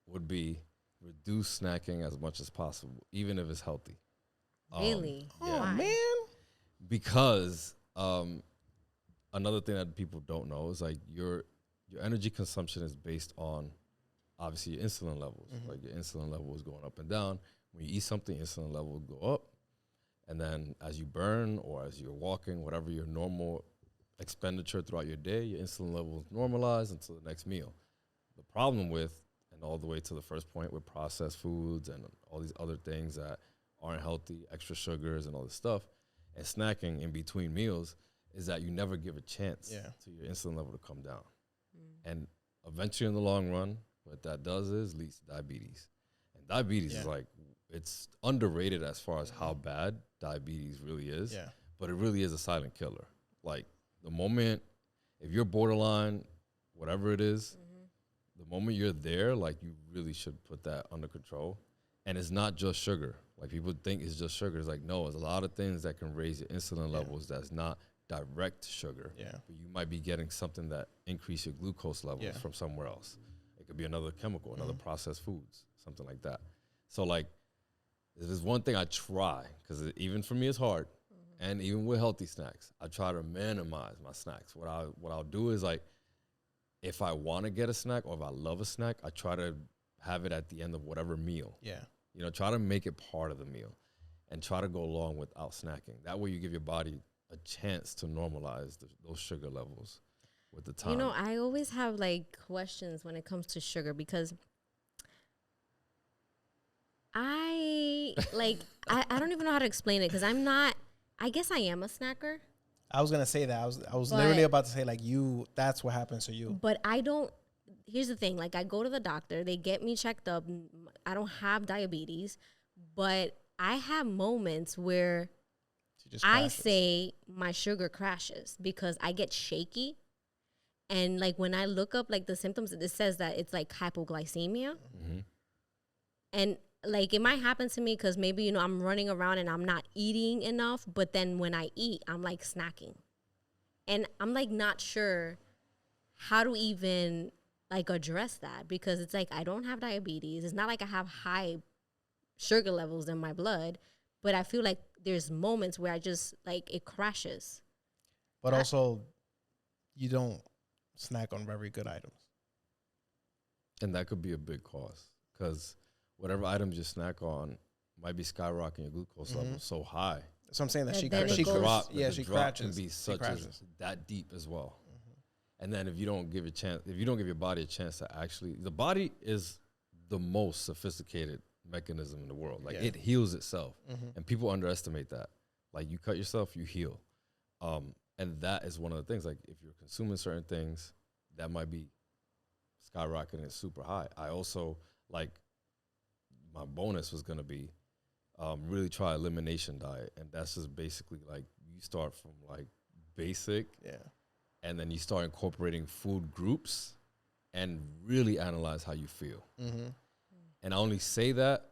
S1: would be reduce snacking as much as possible, even if it's healthy.
S2: Really?
S3: Oh
S2: Why?
S3: man.
S1: Because another thing that people don't know is like your energy consumption is based on obviously your insulin levels. Like your insulin level is going up and down. When you eat something, insulin level will go up. And then as you burn or as you're walking, whatever your normal expenditure throughout your day, your insulin levels normalize until the next meal. The problem with, and all the way to the first point with processed foods and all these other things that aren't healthy, extra sugars and all this stuff, and snacking in between meals is that you never give a chance to your insulin level to come down. And eventually in the long run, what that does is leads to diabetes. And diabetes is like, it's underrated as far as how bad diabetes really is, but it really is a silent killer. Like the moment, if you're borderline, whatever it is, the moment you're there, like you really should put that under control. And it's not just sugar. Like people think it's just sugar. It's like, no, there's a lot of things that can raise your insulin levels that's not direct sugar.
S3: Yeah.
S1: But you might be getting something that increase your glucose levels from somewhere else. It could be another chemical, another processed foods, something like that. So like, there's one thing I try, because even for me it's hard, and even with healthy snacks, I try to minimize my snacks. What I'll do is like, if I want to get a snack or if I love a snack, I try to have it at the end of whatever meal.
S3: Yeah.
S1: Try to make it part of the meal, and try to go along without snacking. That way, you give your body a chance to normalize those sugar levels with the time.
S2: I always have like questions when it comes to sugar because I don't even know how to explain it because I guess I am a snacker.
S3: I was gonna say that. I was
S2: But-
S3: literally about to say like that's what happens to you.
S2: But I don't. Here's the thing: like I go to the doctor, they get me checked up. I don't have diabetes, but I have moments where
S3: She just
S2: I
S3: crashes.
S2: say my sugar crashes because I get shaky, and like when I look up like the symptoms, it says that it's like hypoglycemia, and like it might happen to me because maybe I'm running around and I'm not eating enough, but then when I eat, I'm like snacking, and I'm like not sure how to even like address that because it's like I don't have diabetes. It's not like I have high sugar levels in my blood, but I feel like there's moments where I just like it crashes.
S3: But also, you don't snack on very good items.
S1: And that could be a big cause because whatever items you snack on might be skyrocketing your glucose levels so high.
S3: So I'm saying that
S2: That
S3: she
S2: then
S3: she
S2: it goes-
S3: crashes.
S1: The
S3: Yeah, she
S1: drop
S3: crashes.
S1: can be
S3: She
S1: such
S3: crashes.
S1: that deep as well. And then if you don't give your body a chance to actually, the body is the most sophisticated mechanism in the world. Like it heals itself, and people underestimate that. Like you cut yourself, you heal, and that is one of the things. Like if you're consuming certain things, that might be skyrocketing super high. I also like my bonus was gonna be really try elimination diet, and that's just basically like you start from like basic, and then you start incorporating food groups, and really analyze how you feel. And I only say that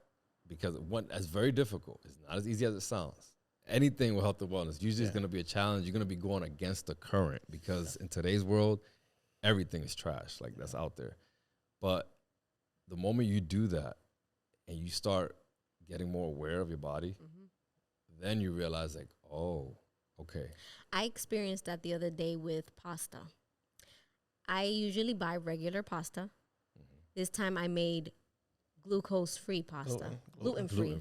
S1: because that's very difficult. It's not as easy as it sounds. Anything with health and wellness usually is going to be a challenge. You're going to be going against the current because in today's world, everything is trash. Like that's out there. But the moment you do that and you start getting more aware of your body, then you realize like, oh, okay.
S2: I experienced that the other day with pasta. I usually buy regular pasta. This time I made glucose-free pasta, gluten-free.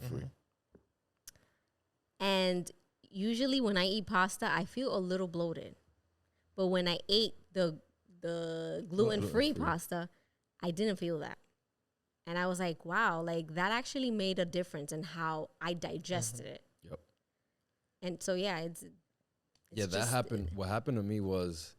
S2: And usually when I eat pasta, I feel a little bloated. But when I ate the gluten-free pasta, I didn't feel that. And I was like, wow, like that actually made a difference in how I digested it.
S1: Yep.
S2: And so, yeah, it's
S1: that happened. What happened to me was,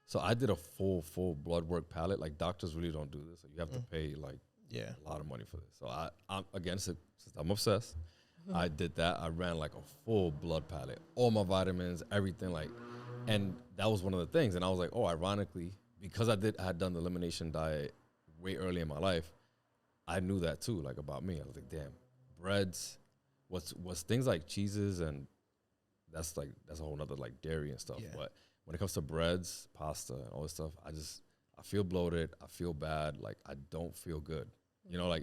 S1: so I did a full blood work palette. Like doctors really don't do this. So you have to pay like a lot of money for this. So I'm again, since I'm obsessed, I did that. I ran like a full blood palette, all my vitamins, everything like, and that was one of the things. And I was like, oh, ironically, because I had done the elimination diet way early in my life, I knew that too, like about me. I was like, damn, breads, what's things like cheeses, and that's a whole nother like dairy and stuff. But when it comes to breads, pasta, and all this stuff, I feel bloated. I feel bad. Like I don't feel good. You know, like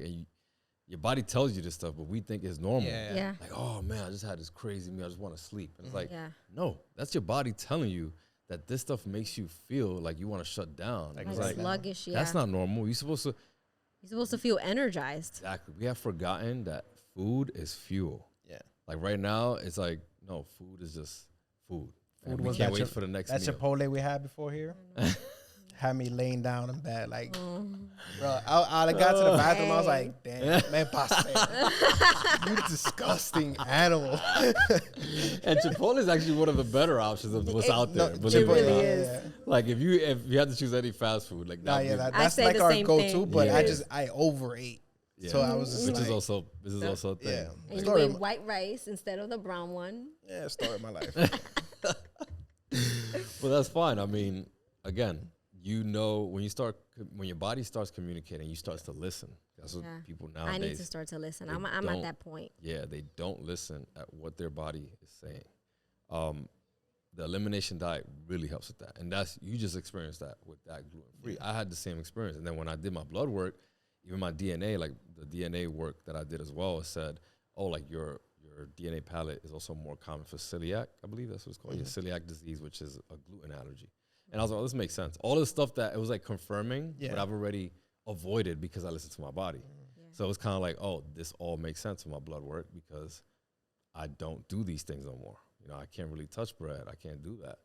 S1: your body tells you this stuff, but we think it's normal.
S2: Yeah.
S1: Like, oh man, I just had this crazy meal. I just want to sleep. And it's like, no, that's your body telling you that this stuff makes you feel like you want to shut down.
S2: Like
S1: it's like
S2: sluggish.
S1: That's not normal. You're supposed to
S2: feel energized.
S1: Exactly. We have forgotten that food is fuel.
S3: Yeah.
S1: Like right now, it's like, no, food is just food.
S3: Food
S1: we
S3: was
S1: can't
S3: that
S1: wait for the next
S3: that
S1: meal.
S3: Chipotle we had before here had me laying down in bed. Like, bro, I got to the bathroom. I was like, damn, man, pasta. You disgusting animal.
S1: And Chipotle is actually one of the better options of what's out there.
S3: No,
S1: believe
S2: it really
S1: or not.
S2: is.
S1: Like if you had to choose any fast food, like
S3: that's
S2: say
S3: like
S2: the
S3: our
S2: same
S3: go-to.
S2: thing.
S3: But
S2: Yeah.
S3: I overate. So I was just
S1: which
S3: like,
S1: is also a thing.
S3: yeah.
S2: And you
S3: Story
S2: made
S3: of-
S2: white rice instead of the brown one.
S3: Yeah, story of my life.
S1: Well, that's fine. I mean, again, you know, when your body starts communicating, you start to listen. That's what people nowadays.
S2: I need to start to listen. I'm at that point.
S1: Yeah, they don't listen at what their body is saying. The elimination diet really helps with that, and you just experienced that with that gluten free. I had the same experience, and then when I did my blood work, even my DNA, like the DNA work that I did as well, said, oh, like your DNA palette is also more common for celiac. I believe that's what it's called. Your celiac disease, which is a gluten allergy. And I was like, oh, this makes sense. All this stuff that it was like confirming, but I've already avoided because I listened to my body. So it was kind of like, oh, this all makes sense in my blood work because I don't do these things no more. You know, I can't really touch bread. I can't do that.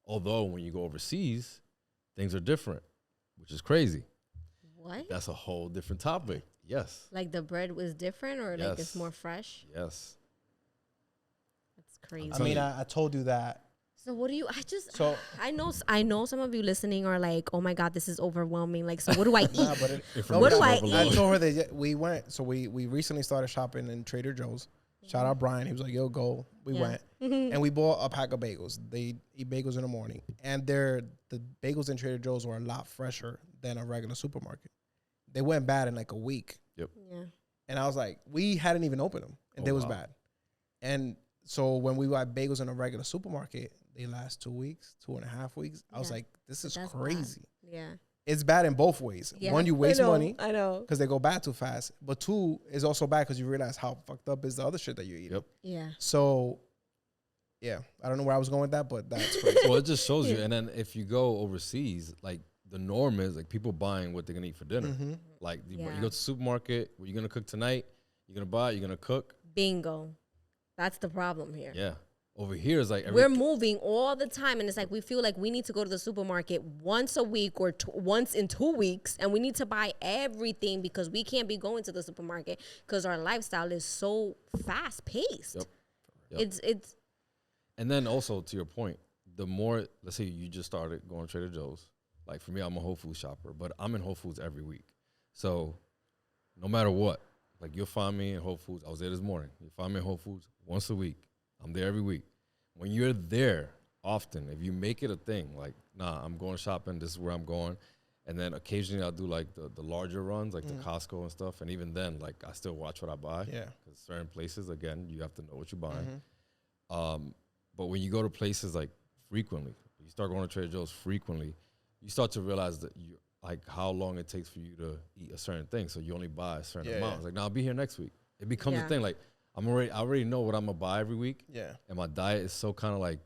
S1: Although when you go overseas, things are different, which is crazy.
S2: What?
S1: That's a whole different topic. Yes.
S2: Like the bread was different, or like it's
S1: Yes.
S2: more fresh?
S1: Yes.
S2: That's crazy.
S3: I mean, I told you that.
S2: So what do you?
S3: So
S2: I know some of you listening are like, oh my god, this is overwhelming. Like, so what do I eat?
S3: nah, but
S2: What do I
S3: I
S2: eat?
S3: told her that we went. So we recently started shopping in Trader Joe's. Shout out Brian. He was like, yo, go. We went. And we bought a pack of bagels. They eat bagels in the morning. And the bagels in Trader Joe's were a lot fresher than a regular supermarket. They went bad in like a week.
S1: Yep.
S2: Yeah.
S3: And I was like, we hadn't even opened them. And they was bad. And so when we buy bagels in a regular supermarket, they last 2 weeks, 2.5 weeks. I was like, this is
S2: That's
S3: crazy.
S2: bad. Yeah.
S3: It's bad in both ways.
S2: Yeah.
S3: One, you waste money
S2: I know.
S3: because they go bad too fast. But two, is also bad because you realize how fucked up is the other shit that you're eating.
S1: Yep.
S2: Yeah.
S3: So, yeah, I don't know where I was going with that, but that's crazy.
S1: Well, it just shows you. And then if you go overseas, like the norm is like people buying what they're gonna eat for dinner. Like you go to the supermarket, what you gonna cook tonight? You're gonna buy. You're gonna cook.
S2: Bingo. That's the problem here.
S1: Yeah. Over here is like
S2: We're moving all the time, and it's like we feel like we need to go to the supermarket once a week or once in 2 weeks, and we need to buy everything because we can't be going to the supermarket because our lifestyle is so fast paced.
S1: Yep.
S2: It's.
S1: And then also to your point, the more, let's say you just started going to Trader Joe's. Like for me, I'm a Whole Foods shopper, but I'm in Whole Foods every week. So no matter what, Like you'll find me in Whole Foods. I was there this morning. You find me in Whole Foods once a week. I'm there every week. When you're there often, if you make it a thing, like, nah, I'm going shopping, this is where I'm going. And then occasionally I'll do like the larger runs, like the Costco and stuff. And even then, like I still watch what I buy.
S3: Yeah.
S1: Because certain places, again, you have to know what you're buying. But when you go to places like frequently, you start going to Trader Joe's frequently, you start to realize that you like how long it takes for you to eat a certain thing. So you only buy a certain amount. It's like, now I'll be here next week. It becomes a thing. Like I already know what I'm gonna buy every week.
S3: Yeah.
S1: And my diet is so kind of like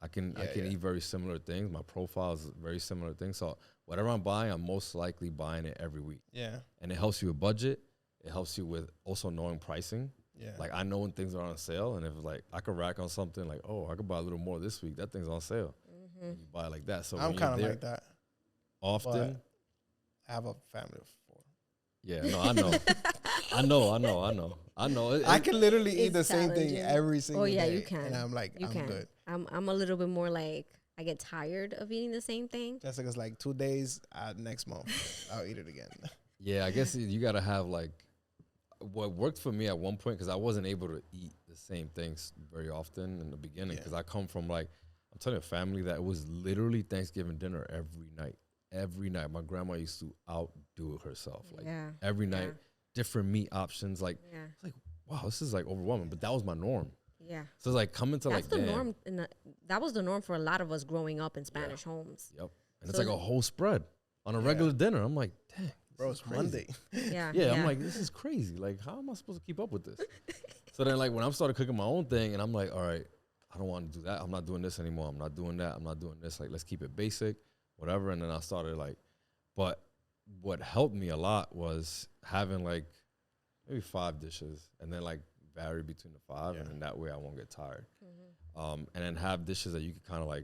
S1: I can eat very similar things. My profile is very similar things. So whatever I'm buying, I'm most likely buying it every week.
S3: Yeah.
S1: And it helps you with budget. It helps you with also knowing pricing.
S3: Yeah.
S1: Like I know when things are on sale, and if like I could rack on something like, oh, I could buy a little more this week. That thing's on sale. You buy it like that. So
S3: I'm kind of like that.
S1: Often.
S3: I have a family of 4.
S1: Yeah, no, I know. I know.
S3: I can literally eat the same thing
S2: challenging.
S3: every single day.
S2: Oh yeah, you can.
S3: And I'm like,
S2: you
S3: I'm
S2: can.
S3: good.
S2: I'm a little bit more like I get tired of eating the same thing.
S3: Jessica's like 2 days. Next month, I'll eat it again.
S1: Yeah, I guess you got to have like what worked for me at one point, because I wasn't able to eat the same things very often in the beginning, because I come from like, I'm telling you, a family that was literally Thanksgiving dinner every night. Every night. My grandma used to outdo herself. Like every night, different meat options. Like, it's like, wow, this is like overwhelming. But that was my norm.
S2: Yeah.
S1: So it's like coming to
S2: That's
S1: like
S2: the norm. That was the norm for a lot of us growing up in Spanish homes.
S1: Yep. And it's like a whole spread on a regular dinner. I'm like, dang.
S3: Bro, it's Monday.
S2: Yeah.
S1: I'm like, this is crazy. Like, how am I supposed to keep up with this? So then, like, when I started cooking my own thing, and I'm like, all right, I don't want to do that. I'm not doing this anymore. I'm not doing that. I'm not doing this. Like, let's keep it basic, whatever. And then I started, like, but what helped me a lot was having, like, maybe 5 dishes, and then, like, vary between the 5, and then that way I won't get tired. And then have dishes that you can kind of, like,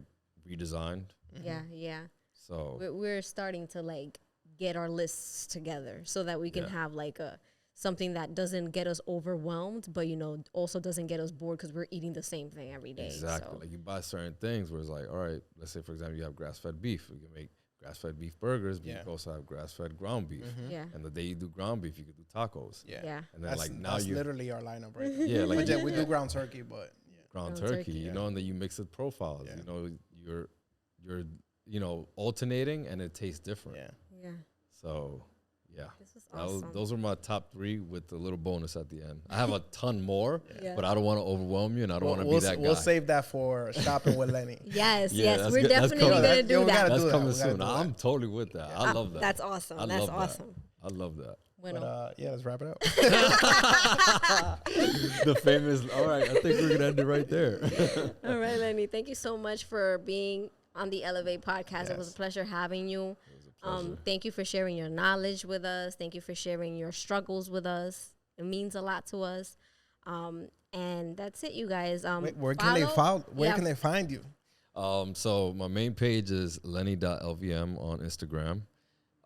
S1: redesign.
S2: Yeah.
S1: So
S2: we're starting to, like, get our lists together so that we can have like something that doesn't get us overwhelmed, but also doesn't get us bored because we're eating the same thing every day.
S1: Exactly.
S2: So.
S1: Like you buy certain things where it's like, all right, let's say for example you have grass-fed beef. You can make grass-fed beef burgers, but you can also have grass-fed ground beef. And the day you do ground beef, you could do tacos.
S2: Yeah.
S1: And then
S3: that's literally our lineup right now.
S1: Yeah, like
S3: we do ground turkey, but
S1: ground turkey, and then you mix it profiles. You're alternating, and it tastes different.
S2: Yeah.
S1: So, yeah,
S2: this is awesome.
S1: those are my top 3 with a little bonus at the end. I have a ton more, but I don't want to overwhelm you, and I don't want to be that guy.
S3: We'll save that for shopping with Lenny.
S2: Yes,
S1: that's
S2: we're
S1: good.
S2: definitely going to do that.
S1: That's coming soon. I'm totally with that. I love that.
S2: That's awesome. I
S1: love that.
S3: But let's wrap it up.
S1: The famous, all right, I think we're going to end it right there.
S2: All right, Lenny, thank you so much for being on the Elevate podcast. Yes. It was a pleasure having you. Thank you for sharing your knowledge with us. Thank you for sharing your struggles with us. It means a lot to us. And that's it, you guys.
S3: Where can they find you?
S1: So my main page is lenny.lvm on Instagram.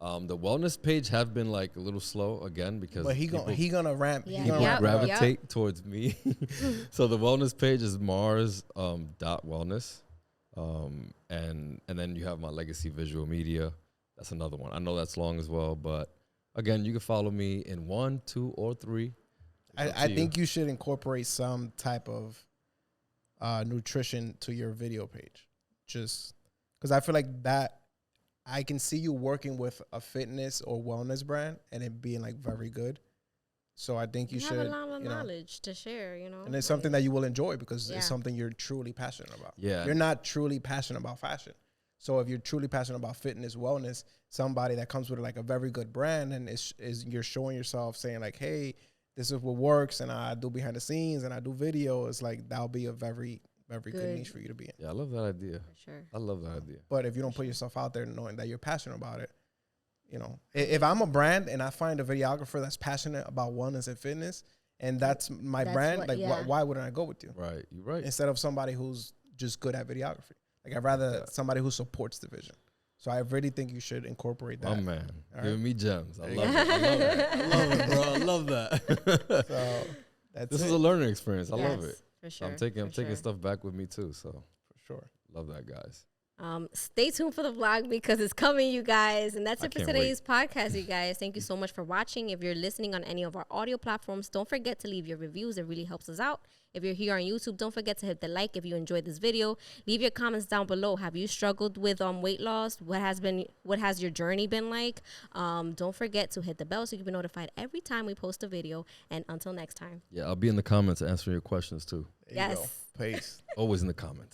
S1: The wellness page have been like a little slow again because
S3: he gonna ramp.
S2: Yeah.
S1: People gravitate towards me. So the wellness page is mars.wellness. And then you have my legacy visual media. That's another one. I know that's long as well, but again, you can follow me in 1, 2, or 3.
S3: I think you should incorporate some type of nutrition to your video page, just because I feel like that I can see you working with a fitness or wellness brand and it being like very good. So I think you should
S2: have a lot of knowledge to share,
S3: and it's something that you will enjoy because it's something you're truly passionate about.
S1: Yeah,
S3: you're not truly passionate about fashion. So if you're truly passionate about fitness, wellness, somebody that comes with like a very good brand and is you're showing yourself saying like, hey, this is what works, and I do behind the scenes and I do video. It's like that'll be a very, very good niche for you to be in.
S1: Yeah, I love that idea.
S2: For sure.
S1: I love that idea.
S3: But if you don't put yourself out there knowing that you're passionate about it, if I'm a brand and I find a videographer that's passionate about wellness and fitness, and that's my brand, why wouldn't I go with you?
S1: Right, you're right.
S3: Instead of somebody who's just good at videography. Like I'd rather somebody who supports the vision. So I really think you should incorporate that.
S1: Oh man, giving me gems. I love it. I love it, bro. I love that.
S3: So
S1: this is a learning experience. I love it.
S2: For sure.
S1: I'm taking stuff back with me too. So
S3: for sure,
S1: love that, guys.
S2: Stay tuned for the vlog because it's coming, you guys. And that's it for
S1: can't
S2: today's podcast, you guys. Thank you so much for watching. If you're listening on any of our audio platforms, don't forget to leave your reviews. It really helps us out. If you're here on YouTube, don't forget to hit the like if you enjoyed this video. Leave your comments down below. Have you struggled with weight loss? What has your journey been like? Don't forget to hit the bell so you can be notified every time we post a video. And until next time.
S1: Yeah, I'll be in the comments answering your questions too.
S3: There you go.
S2: Yes.
S3: Peace.
S1: Always in the comments.